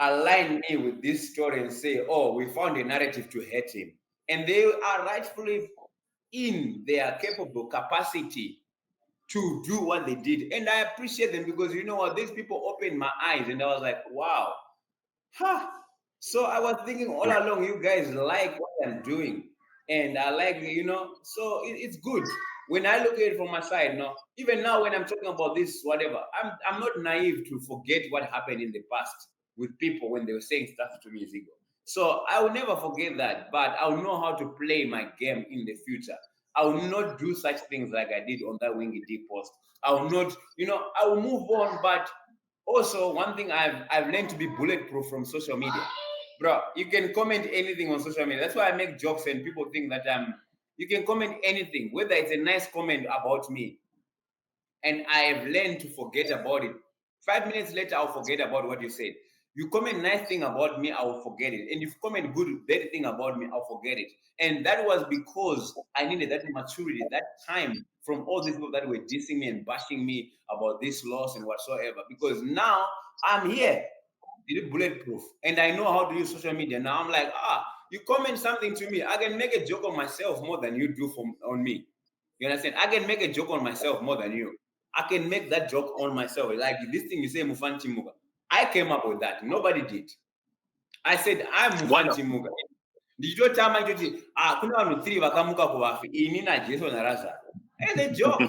[SPEAKER 1] align me with this story and say, oh, we found a narrative to hate him. And they are rightfully in their capable capacity to do what they did. And I appreciate them, because you know what, these people opened my eyes and I was like, wow. Huh. So I was thinking all along, you guys like what I'm doing. And I like, so it's good. When I look at it from my side, no, even now when I'm talking about this, whatever, I'm not naive to forget what happened in the past with people when they were saying stuff to me, Zigo. So I will never forget that, but I'll know how to play my game in the future. I will not do such things like I did on that Winky D post. I will not, I will move on. But also, one thing I've learned to be bulletproof from social media. Bro, you can comment anything on social media. That's why I make jokes and people think that you can comment anything, whether it's a nice comment about me. And I have learned to forget about it. 5 minutes later, I'll forget about what you said. You comment nice thing about me, I will forget it. And if you comment good, bad thing about me, I'll forget it. And that was because I needed that maturity, that time from all these people that were dissing me and bashing me about this loss and whatsoever. Because now I'm here, bulletproof, and I know how to use social media. Now I'm like, you comment something to me, I can make a joke on myself more than you do on me. You understand? I can make a joke on myself more than you. I can make that joke on myself. Like this thing you say, Mufanti Muga. I came up with that. Nobody did. I said, I'm Mufanti Muga. Did you tell me to kuna wanu 3 vakamuka kuvafi ini na Jesu na Raza? And a joke.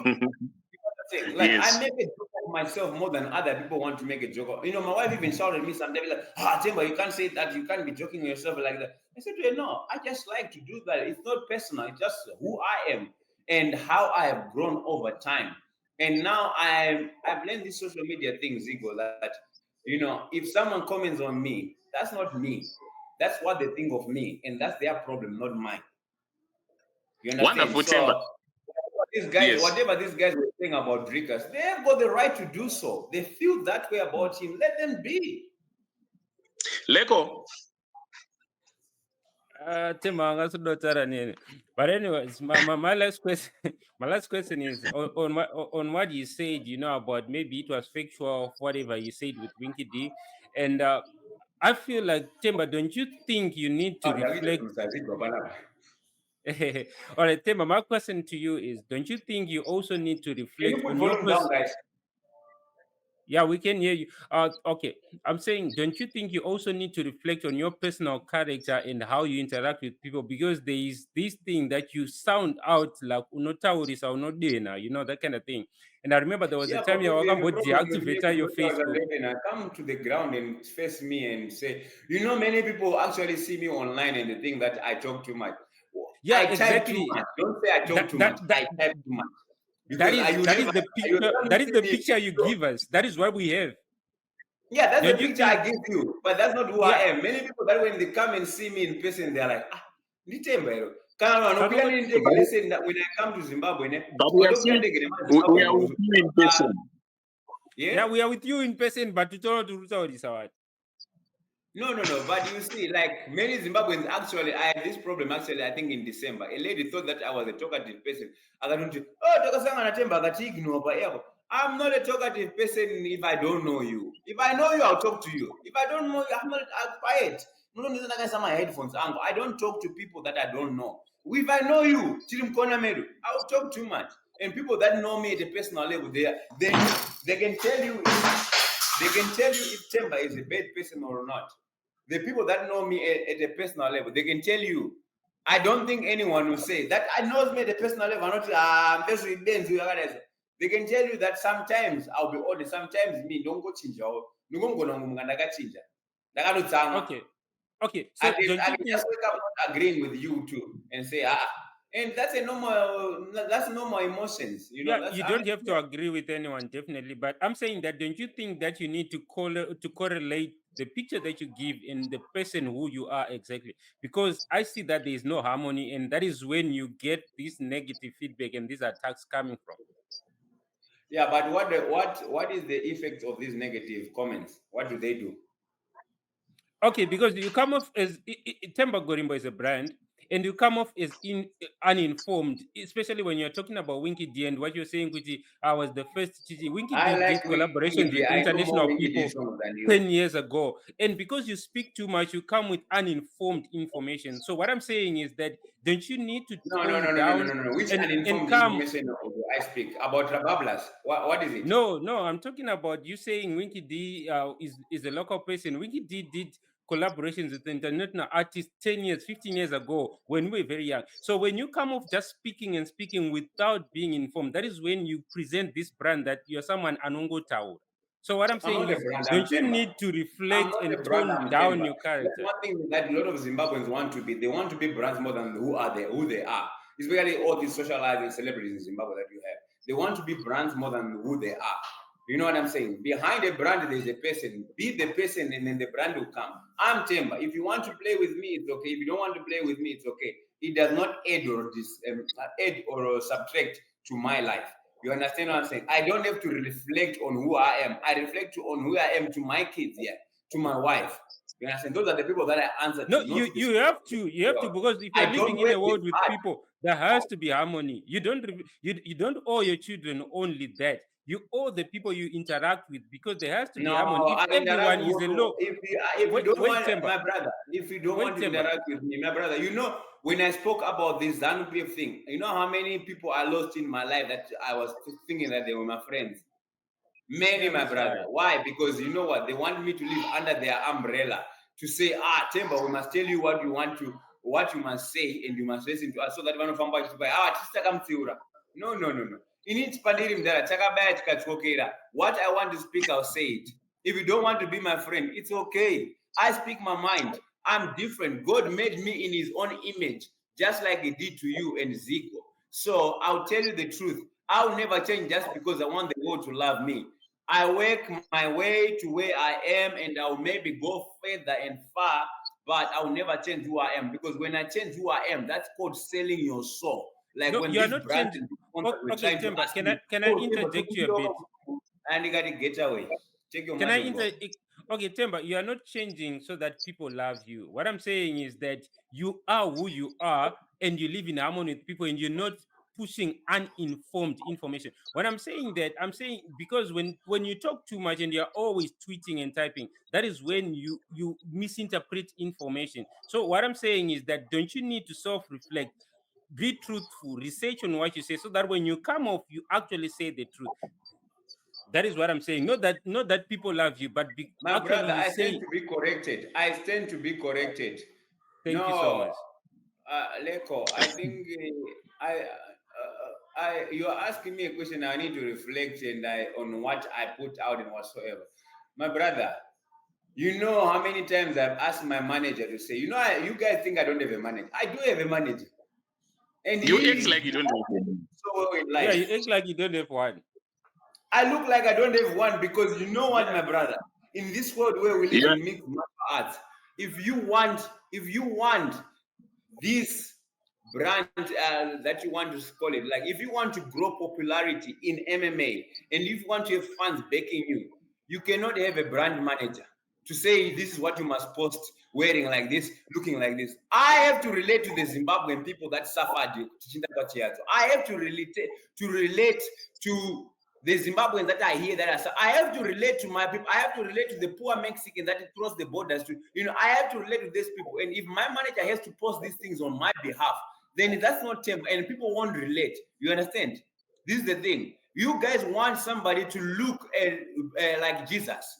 [SPEAKER 1] Like yes. I make a joke of myself more than other people want to make a joke of. My wife even shouted at me someday like, Themba, you can't say that, you can't be joking on yourself like that. I said to her, no, I just like to do that. It's not personal, it's just who I am and how I have grown over time. And now I've learned this social media thing, Zigo, that if someone comments on me, that's not me. That's what they think of me, and that's their problem, not mine. You understand?
[SPEAKER 2] Wonderful, Themba.
[SPEAKER 1] These guys, whatever these guys were saying about Drinkers, they have got the right to do so. They feel that way about him. Let them be.
[SPEAKER 2] Leko.
[SPEAKER 4] But anyways, my last question, my last question is on what you said, about maybe it was factual, whatever you said with Winky D, and I feel like, Themba, don't you think you need to reflect? All right, Themba, my question to you is, don't you think you also need to reflect on your
[SPEAKER 1] guys?
[SPEAKER 4] Yeah, we can hear you. Okay, I'm saying, don't you think you also need to reflect on your personal character and how you interact with people? Because there is this thing that you sound out like unotauris or unodena, that kind of thing. And I remember there was a time you were going to deactivate your Facebook.
[SPEAKER 1] I come to the ground and face me and say, many people actually see me online and they think that I talk too much.
[SPEAKER 4] Yeah,
[SPEAKER 1] I
[SPEAKER 4] exactly.
[SPEAKER 1] type too much. Don't say I talk too much. I type too much. Because
[SPEAKER 4] that is the picture. That is the picture you give us. That is what we have.
[SPEAKER 1] Yeah, that's
[SPEAKER 4] Don't
[SPEAKER 1] the
[SPEAKER 4] you
[SPEAKER 1] picture I give you, but that's not who I
[SPEAKER 4] Yeah.
[SPEAKER 1] am. Many people that when they come and see me in person, they're like, ah, ni Themba ero. Kana
[SPEAKER 4] But
[SPEAKER 1] vanopinda nendege, listen, when I come to Zimbabwe,
[SPEAKER 2] But we are seeing, we are with you in person.
[SPEAKER 4] yeah, we are with you in person, but to tell to Ruta.
[SPEAKER 1] No, but you see, like many Zimbabweans, actually, I had this problem actually, I think in December. A lady thought that I was a talkative person. I got into, I'm not a talkative person if I don't know you. If I know you, I'll talk to you. If I don't know you, I'm quiet. My headphones. I don't talk to people that I don't know. If I know you, I'll talk too much. And people that know me at a personal level, they can tell you if Themba is a bad person or not. The people that know me at a personal level, they can tell you. I don't think anyone will say that I know me at a personal level. Not they can tell you that sometimes I'll be honest. Sometimes me don't go change.
[SPEAKER 4] Okay.
[SPEAKER 1] So
[SPEAKER 4] I
[SPEAKER 1] can just wake up not agreeing with you too and say and that's a normal. That's normal emotions. You know.
[SPEAKER 4] Yeah, you don't have to agree with anyone, definitely. But I'm saying that don't you think that you need to correlate the picture that you give in the person who you are exactly? Because I see that there is no harmony, and that is when you get this negative feedback and these attacks coming from.
[SPEAKER 1] Yeah, but what is the effect of these negative comments? What do they do?
[SPEAKER 4] Okay, because you come off as Themba Gorimbo is a brand, and you come off as uninformed, especially when you're talking about Winky D and what you're saying, which I was the first. Winky D did collaborations with international people 10 years ago, and because you speak too much, you come with uninformed information. So what I'm saying is that don't you need to tone down?
[SPEAKER 1] No. Which
[SPEAKER 4] and
[SPEAKER 1] uninformed
[SPEAKER 4] come
[SPEAKER 1] information do I speak about Rabablas? What is it?
[SPEAKER 4] No, I'm talking about you saying Winky D is a local person. Winky D did collaborations with international artists 10 years, 15 years ago when we were very young. So when you come off just speaking and speaking without being informed, that is when you present this brand that you're someone Anongo Tao. So what I'm saying is, don't you need to reflect and tone down your character?
[SPEAKER 1] That's one thing that a lot of Zimbabweans want to be. They want to be brands more than who they are. Especially all these socializing celebrities in Zimbabwe that you have. They want to be brands more than who they are. You know what I'm saying? Behind a brand, there's a person. Be the person, and then the brand will come. I'm Themba. If you want to play with me, it's okay. If you don't want to play with me, it's okay. It does not add or subtract to my life. You understand what I'm saying? I don't have to reflect on who I am. I reflect on who I am to my kids here, to my wife. You understand? Those are the people that I answer to.
[SPEAKER 4] No, you have to because if you're living in a world with people, there has to be harmony. You don't owe your children only that. You owe the people you interact with because there has to be harmony. If everyone is alone,
[SPEAKER 1] if you don't want my brother, if you don't want to interact with me, my brother, you know, when I spoke about this Zanu PF thing, you know how many people I lost in my life that I was thinking that they were my friends. Many, my brother. Right. Why? Because you know what? They want me to live under their umbrella to say, Themba, we must tell you what you must say, and you must listen to us so that one of No. What I want to speak, I'll say it. If you don't want to be my friend, it's okay. I speak my mind. I'm different. God made me in his own image, just like he did to you and Zico. So I'll tell you the truth. I'll never change just because I want the world to love me. I work my way to where I am, and I'll maybe go further and far, but I'll never change who I am, because when I change who I am, that's called selling your soul. Like, no, when
[SPEAKER 4] you're not changing. Okay, Themba, can I interject you a bit?
[SPEAKER 1] And you got to get away. Take your money.
[SPEAKER 4] Okay, Themba, you are not changing so that people love you. What I'm saying is that you are who you are, and you live in harmony with people, and you're not pushing uninformed information. When I'm saying that, I'm saying because when you talk too much and you're always tweeting and typing, that is when you misinterpret information. So what I'm saying is that don't you need to self-reflect, be truthful, research on what you say, so that when you come off, you actually say the truth. That is what I'm saying. Not that people love you, but
[SPEAKER 1] my brother, I stand to be corrected.
[SPEAKER 4] Thank you so much.
[SPEAKER 1] Leko, I think you're asking me a question. I need to reflect on what I put out and whatsoever. My brother, you know how many times I've asked my manager to say, you guys think I don't have a manager. I do have a manager. And
[SPEAKER 2] You
[SPEAKER 1] he
[SPEAKER 2] act like you don't have one.
[SPEAKER 1] so well in life.
[SPEAKER 4] Yeah, you act like you don't have one.
[SPEAKER 1] I look like I don't have one because you know what, my brother? In this world where we live in mixed martial arts, if you want this brand that you want to call it, like if you want to grow popularity in MMA and if you want to have fans backing you, you cannot have a brand manager to say this is what you must post, wearing like this, looking like this. I have to relate to the Zimbabwean people that suffered. I have to relate to the Zimbabweans that are here I have to relate to my people. I have to relate to the poor Mexican that cross the borders to, I have to relate to these people. And if my manager has to post these things on my behalf, then that's not Themba, and people won't relate. You understand? This is the thing. You guys want somebody to look like Jesus.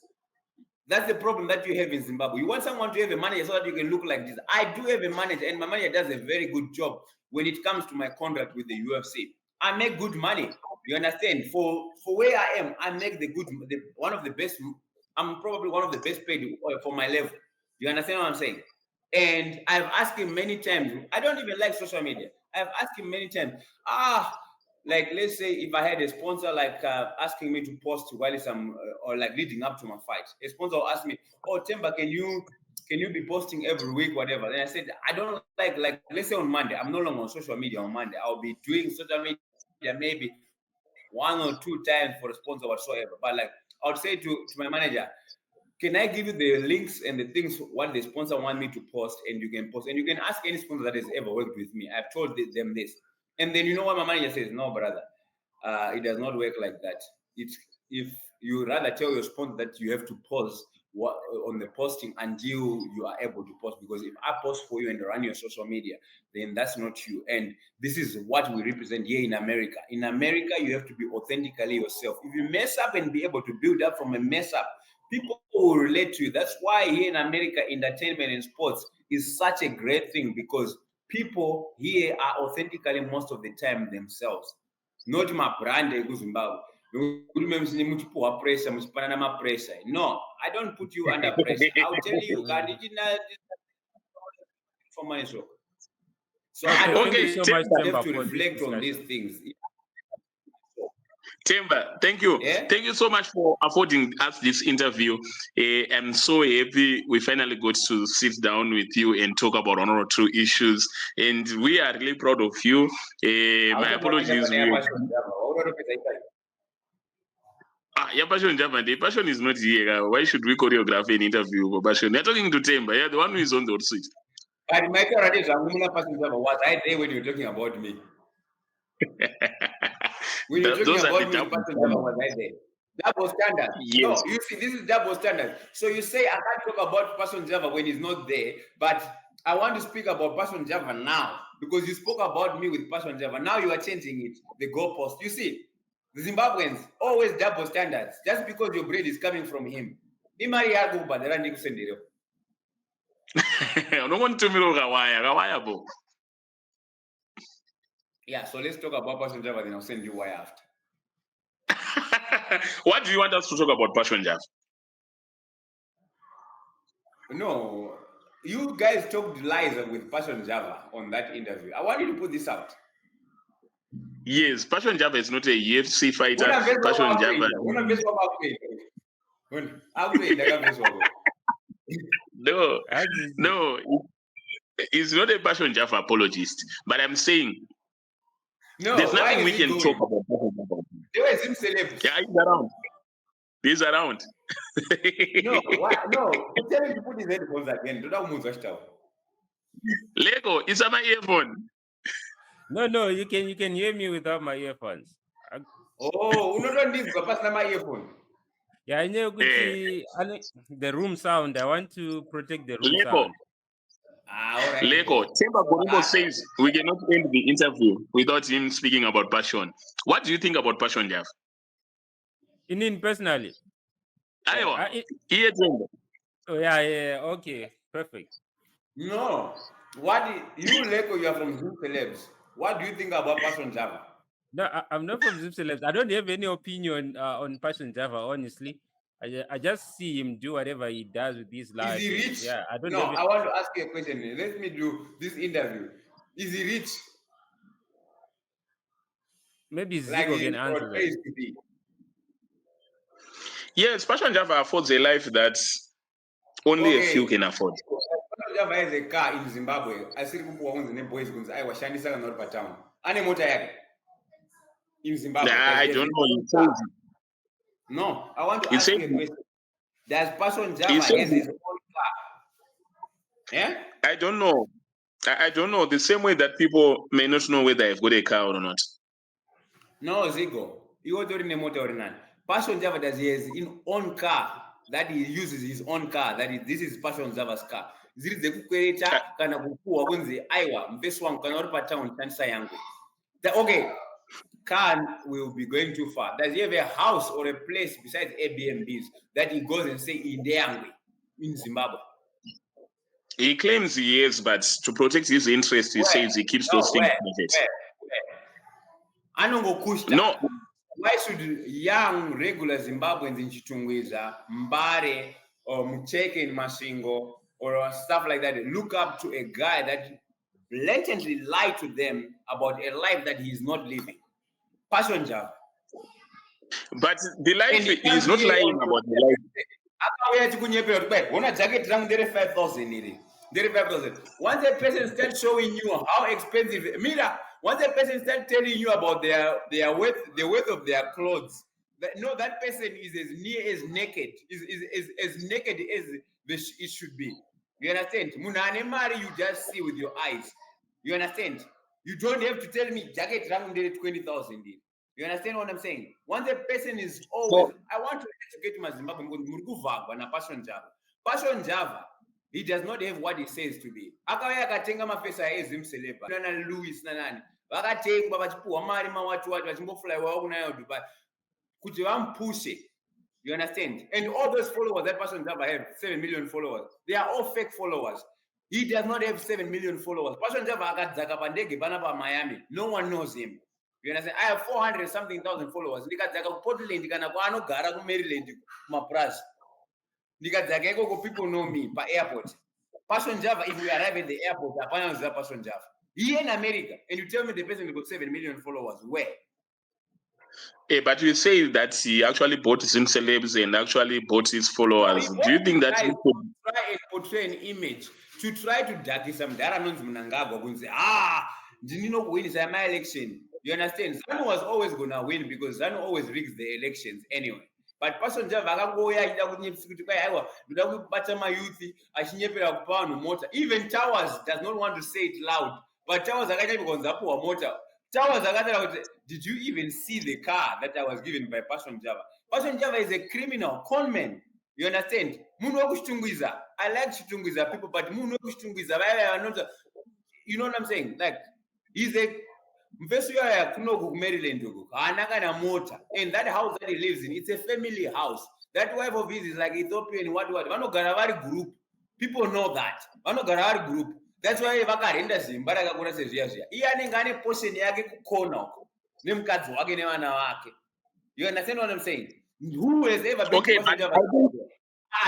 [SPEAKER 1] That's the problem that you have in Zimbabwe. You want someone to have a manager so that you can look like this. I do have a manager, and my manager does a very good job when it comes to my contract with the UFC. I make good money. You understand? For where I am, I make one of the best. I'm probably one of the best paid for my level. You understand what I'm saying? And I've asked him many times. I don't even like social media. I've asked him many times. Like let's say if I had a sponsor like asking me to post while I'm or like leading up to my fight, a sponsor will ask me, "Oh, Themba, can you be posting every week, whatever?" And I said, I don't like let's say on Monday, I'm no longer on social media on Monday. I'll be doing social media maybe 1 or 2 times for a sponsor whatsoever. But like I would say to my manager, can I give you the links and the things what the sponsor want me to post, and you can post, and you can ask any sponsor that has ever worked with me. I've told them this. And then you know what my manager says? No, brother, it does not work like that. It's if you rather tell your sponsor that you have to post on the posting until you are able to post, because if I post for you and run your social media, then that's not you. And this is what we represent here in America. In America, you have to be authentically yourself. If you mess up and be able to build up from a mess up, people will relate to you. That's why here in America, entertainment and sports is such a great thing, because people here are authentically most of the time themselves, not my brand Zimbabwe. Pressure. No, I don't put you under pressure. I'll tell you, for my show. So I don't
[SPEAKER 2] Okay,
[SPEAKER 4] so much
[SPEAKER 1] have to reflect on these things.
[SPEAKER 2] Themba, thank you.
[SPEAKER 1] Yeah?
[SPEAKER 2] Thank you so much for affording us this interview. I'm so happy we finally got to sit down with you and talk about one or two issues. And we are really proud of you. My apologies. Passion is not here. Why should we choreograph an interview for Passion? You're talking to Themba. Yeah, the one who is on the switch.
[SPEAKER 1] But my character was I there when you were talking about me? When you're talking about me, was I there? Double standard.
[SPEAKER 2] Yes.
[SPEAKER 1] No, you see, this is double standard. So you say I can't talk about Passion Java when he's not there, but I want to speak about Passion Java now, because you spoke about me with Passion Java. Now you are changing it, the goalpost. You see, the Zimbabweans always double standards. Just because your bread is coming from him. Yeah, so let's talk about Passion Java, then I'll send you why after.
[SPEAKER 2] What do you want us to talk about Passion Java?
[SPEAKER 1] No, you guys talked lies with Passion Java on that interview. I want you to put this out.
[SPEAKER 2] Yes, Passion Java is not a UFC fighter. Passion Java. No, he's not a Passion Java apologist. But I'm saying,
[SPEAKER 1] no,
[SPEAKER 2] there's nothing we can talk about.
[SPEAKER 1] Yeah, he's
[SPEAKER 2] around. He's around.
[SPEAKER 1] No, why? No, tell him to put his headphones again.
[SPEAKER 2] Lego, it's on my earphone.
[SPEAKER 4] No, you can hear me without my earphones.
[SPEAKER 1] Oh, don't need to pass my earphone.
[SPEAKER 4] Yeah, I know the room sound. I want to protect the room sound.
[SPEAKER 1] All right.
[SPEAKER 2] Lego, Themba Gorimbo says we cannot end the interview without him speaking about passion. What do you think about passion, Jeff?
[SPEAKER 4] In personally?
[SPEAKER 2] Oh,
[SPEAKER 4] yeah, okay, perfect.
[SPEAKER 1] No, you Lego, you are from Zoom Celebs. What do you think about Passion Java?
[SPEAKER 4] No, I'm not from Zoom Celebs. I don't have any opinion on Passion Java, honestly. I just see him do whatever he does with his life.
[SPEAKER 1] Is he rich?
[SPEAKER 4] Yeah, I don't
[SPEAKER 1] know. I want to ask you a question. Let me do this interview. Is he rich?
[SPEAKER 4] Maybe
[SPEAKER 1] like
[SPEAKER 4] Zico
[SPEAKER 1] he
[SPEAKER 4] can answer that.
[SPEAKER 1] portrays to be.
[SPEAKER 2] Yes, Passion Java affords a life that only a few can afford.
[SPEAKER 1] Passion Java has a car in Zimbabwe. Asiri kupuwa kunzi neboys kunzi aiwashandisa kana uri patown. Ane mota yake in Zimbabwe.
[SPEAKER 2] I don't know. He says
[SPEAKER 1] No, I want to
[SPEAKER 2] He
[SPEAKER 1] ask
[SPEAKER 2] said-
[SPEAKER 1] you a question. Does Passion Java
[SPEAKER 2] He
[SPEAKER 1] has
[SPEAKER 2] said-
[SPEAKER 1] his own car? Yeah?
[SPEAKER 2] I don't know. I don't know. The same way that people may not know whether I've got a car or not.
[SPEAKER 1] No, Zigo. You want to read motor or not? Passion Java does he has his own car that he uses his own car. This is Passion Java's car. Ziri dzekukwereta kana kupuwa kunzi aiwa mpesu wangu kana uri patown shandisa yangu. Okay, car will be going too far. Does he have a house or a place besides Airbnbs that he goes and say in Deangwe in Zimbabwe?
[SPEAKER 2] He claims he is, but to protect his interest, he says he keeps those things private.
[SPEAKER 1] Anongokushta.
[SPEAKER 2] No.
[SPEAKER 1] Why should young regular Zimbabweans in Chitungwiza, Mbare, or Mucheke in Masingo, or stuff like that look up to a guy that blatantly lied to them about a life that he is not living? Passion Java.
[SPEAKER 2] But the life, he's not lying about the life.
[SPEAKER 1] Jacket rank 5,000. Once a person starts showing you how expensive, Mira, once a person starts telling you about their worth, the worth of their clothes, that person is as near as naked, is as naked as it should be. You understand? Munane Mari, you just see with your eyes. You understand? You don't have to tell me jacket rank 20,000. You understand what I'm saying? Once a person is always, I want to educate my Zimbabwe, Passion Java. Passion Java, he does not have what he says to be. Akawaya akatenga mafesa ezim celeba. Nana Louis nanani. Vakatenga vachipuwa mari mawatu watu vachingofly wao kunayo Dubai. Kuti vampushe. You understand? And all those followers that Passion Java have, 7 million followers, they are all fake followers. He does not have 7 million followers. Passion Java akadzaka pandege banapa Miami. No one knows him. You understand? I have 400 something thousand followers. Ndikadzaka ku Portland kana kwaanogara ku Maryland kumapurazi. Ndikadzaka ikoko people know me pa airport. Passion Java, if we arrive at the airport, apana uziva Passion Java. Here in America, and you tell me the person got 7 million followers. Where?
[SPEAKER 2] But you say that he actually bought his celebs and actually bought his followers. Do you think that he could
[SPEAKER 1] try and portray an image to try to dakisa mdara nonzi Mnangagwa kunze ndinino kuwinisa my election? You understand? Zanu was always gonna win because Zanu always rigs the elections anyway. But Passion Java akangoya achida kunyepisa kuti kwai aiwa ndoda kubata mayuthi achinyepera kupa vanhu mota. Even Towers does not want to say it loud, but Towers akanyepera kunzi apuwa mota. Towers akatara kuti, did you even see the car that I was given by Passion Java? Passion Java is a criminal conman. You understand? Munhu wekuchitungwiza. I like chitungwiza people, but munhu wekuchitungwiza you know what I'm saying? Like, he's a mfesu yaya kunoku ku Maryland uku haana kana mota, and that house that he lives in, it's a family house. That wife of his is like Ethiopian what vanogara vari group. People know that vanogara vari group. That's why vakarenda Zimba rakakura sezviya zviya. Iye anenge ane portion yake kukona uko nemukadzi wake nevana vake. You understand what I'm saying? Who has ever been to Passion Java?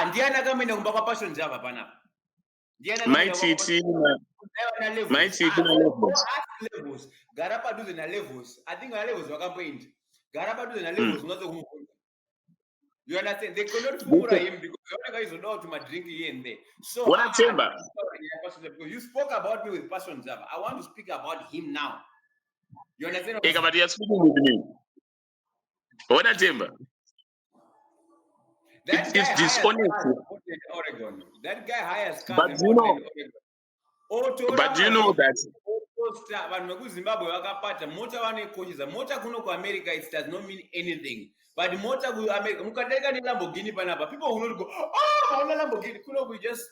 [SPEAKER 1] Ndiani akamenda kumba kwa Passion Java panapa? Levels. Gara padhuze na levels. I think levels vakamboenda. Gara padhuze na levels ungazokumubvunza. You understand? They cannot fool him because the only guy is allowed to drink here and there. So because you spoke about me with Passion Java, I want to speak about him now. You understand?
[SPEAKER 2] But you're speaking with me. What a Themba.
[SPEAKER 1] That
[SPEAKER 2] it's dishonest.
[SPEAKER 1] Oregon. That guy hires cars
[SPEAKER 2] but you know, but you know that
[SPEAKER 1] vanhu vekuzimbabwe vakapata mota vanekochiza mota kuno kuamerica it does not mean anything, but mota kuamerica mukadarika nelamborghini panapa people will not go hauna lamborghini kuno we just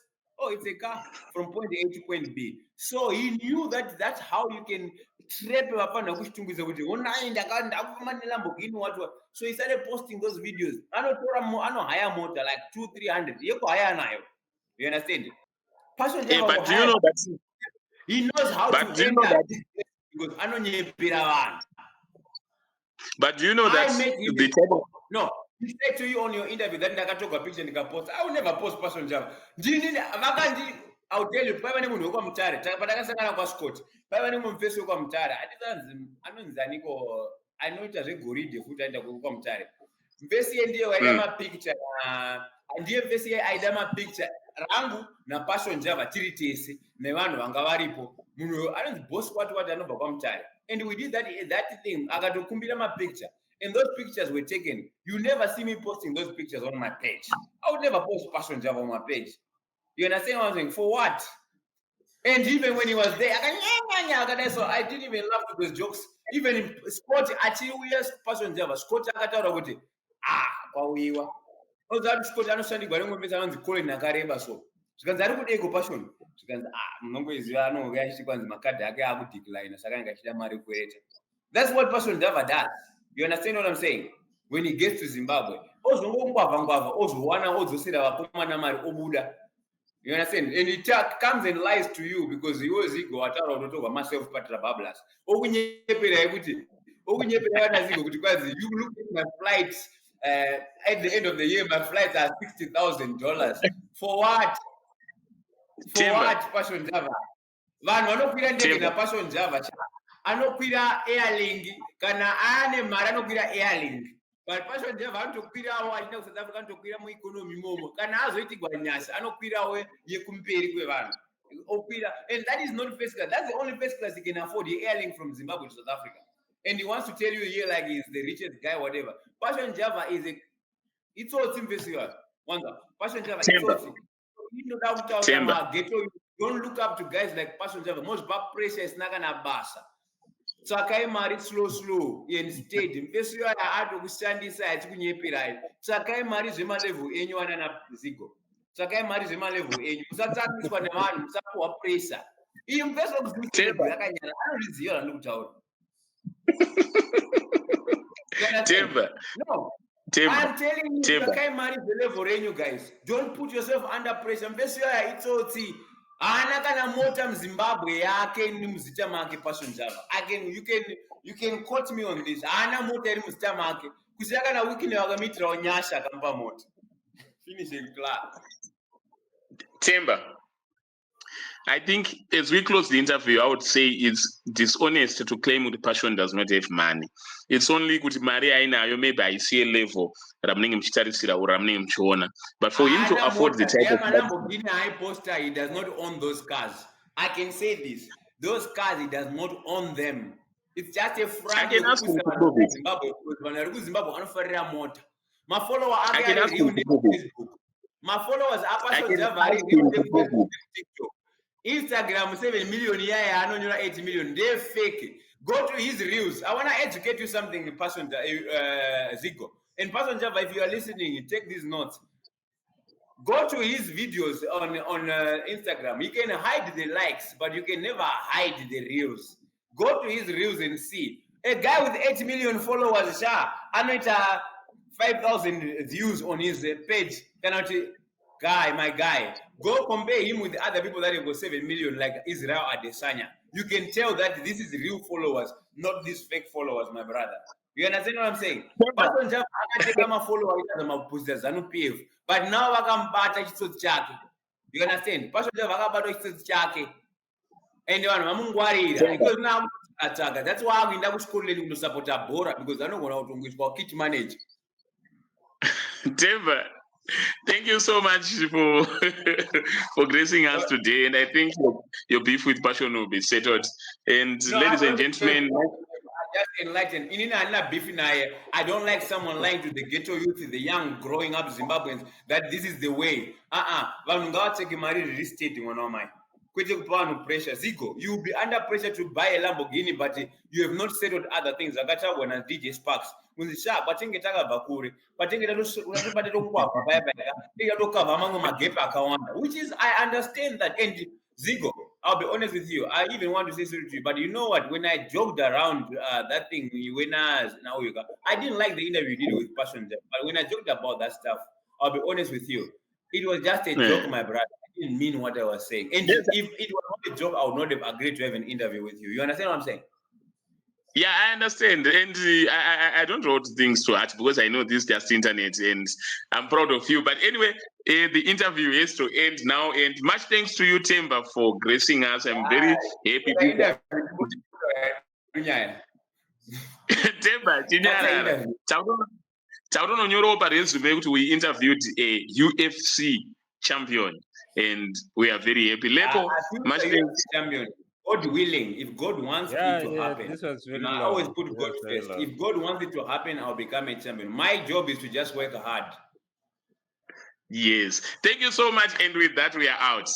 [SPEAKER 1] it's a car from point A to point B. So he knew that that's how you can trap vafana kuchitungwiza kuti onai ndakufamba nelamborghini what. So he started posting those videos. Anohire mota like 200-300 yeko hire nayo. You understand? Passion Java
[SPEAKER 2] but do you know that
[SPEAKER 1] he knows how to enter because anonyepera vanhu. But do you know that the type of no, he said to you on your interview that ndakatoka picture ndikapost. I will never post Passion Java. I'll tell you, paiva nemunhu wekwamutare patakasangana kwaScott, paiva nemumufesi wekwamutare anonzaniko anoita zvegoridhe futi aenda kwamutare. Mvesi ndiye waida mapicture ndiye mvesi aida mapicture rangu naPassion Java tiri tese nevanhu vanga varipo. Munhu anonzi boss what anobva kwamutare. And we did that thing. Akatokumbira mapicture. And those pictures were taken. You never see me posting those pictures on my page. I would never post Passion Java on my page. You understand what I'm saying? For what? And even when he was there, so I didn't even laugh at those jokes. Even in sport, achiuya Passion Java, Scott akataura kuti kwauyiwa. Ozati Scott anoshandigwa nemwepesa anonzi Colin nakareba so. Zvikanzi ari kudeko Passion. Zvikanzi munongoiziva anonge achiti kwanzi makadhi ake akudecline saka anga achida mari kuereta. That's what Passion Java does. You understand what I'm saying? When he gets to Zimbabwe, ozongongwavha ozowana ozosera vakomana mari obuda. You understand? And he comes and lies to you because he was ego ataura kutotorwa myself patra bablas. Okunyepera kuti yana zigo kuti kwazi you look at my flights at the end of the year my flights are $60,000. For what? For what Passion Java? Vanhu vanokwira ndege naPassion Java anokwira airling kana ane mari anokwira airling. But Passion Java anokwirawo achina ku South Africa anokwira mu economy momo kana azoitigwa nyasa anokwirawo yekumberi kwevanhu okwira. And that is not first class. That's the only first class he can afford, the airling from Zimbabwe to South Africa. And he wants to tell you here like he's the richest guy, whatever. Passion Java is a it's all simple. Passion Java is all simple. Don't look up to guys like Passion Java. Most bad pressure is not gonna basa. Tsakai mari slow instead mfesi yo ato kushandisa achikunyepera. Tsakai mari zvema level enyu wana na zigo. Tsakai mari zvema level enyu musatsaniswa nevanhu musapuwa pressure. Iyi mfesi okuzvitseba yakanyara anozviziva ndokutaura.
[SPEAKER 2] Themba.
[SPEAKER 1] No. I'm telling you, tsakai mari level enyu guys. Don't put yourself under pressure. Mfesi yo itsotsi. Ana kana mota mZimbabwe yake ni muzita make Passion Java. Again, you can quote me on this. Ana mota iri muzita make. Kusiya kana Wicknel wakamitira onyasha akampa mota. Finish it class.
[SPEAKER 2] Themba, I think as we close the interview, I would say it's dishonest to claim that Passion does not have money. It's only kuti mari ainayo maybe I see a level ramunenge muchitarisira or ramunenge muchiona. But for him to afford the type of
[SPEAKER 1] Lamborghini high poster, he does not own those cars. I can say this. Those cars, he does not own them. It's just a front.
[SPEAKER 2] I can ask him to prove it.
[SPEAKER 1] My follower are
[SPEAKER 2] I can ask him to prove it.
[SPEAKER 1] My followers are Passion Java. TikTok. Instagram 7 million, I know you're 8 million. They're fake. Go to his reels. I want to educate you something, Passion Zico. And Passion Java, if you are listening, take these notes. Go to his videos on Instagram. You can hide the likes, but you can never hide the reels. Go to his reels and see. A guy with 8 million followers, I know 5,000 views on his page. My guy. Go compare him with the other people that have got 7 million, like Israel Adesanya. You can tell that this is real followers, not these fake followers, my brother. You understand what I'm saying? Passion Java akateka mafollowers amapusha Zanu PF, but now vakambata chitsotsi chake. You understand? Passion Java akabata chitsotsi chake. And vanhu vamungwarira because now atsvaga. That's why akuenda kuchikoro kundosapota bhora because anogona kutongoiswa kit manager.
[SPEAKER 2] Themba, thank you so much for for gracing us today, and I think your beef with Passion will be settled. And ladies and gentlemen,
[SPEAKER 1] just enlightened. I don't like someone lying to the ghetto youth, the young growing up Zimbabweans, that this is the way. Pressure. Zico, you will be under pressure to buy a Lamborghini, but you have not settled other things. When DJ Sparks. Which is I understand that. And Zigo, I'll be honest with you. I even want to say sorry to you, but you know what? When I joked around that thing, I didn't like the interview you did with Passion. But when I joked about that stuff, I'll be honest with you. It was just a joke, my brother. I didn't mean what I was saying. And if it was not a joke, I would not have agreed to have an interview with you. You understand what I'm saying?
[SPEAKER 2] Yeah, I understand. And I don't write things to heart because I know this is just internet and I'm proud of you. But anyway, the interview is to end now. And much thanks to you, Themba, for gracing us. I'm very happy. Themba, chinyarara. Tautononyorowo paresume kuti we interviewed a UFC champion, and we are very happy. Leko, much thanks.
[SPEAKER 1] Champion. God willing, if God wants it to happen,
[SPEAKER 4] this was very
[SPEAKER 1] I
[SPEAKER 4] long.
[SPEAKER 1] always put God first. If God wants it to happen, I'll become a champion. My job is to just work hard.
[SPEAKER 2] Yes. Thank you so much. And with that, we are out.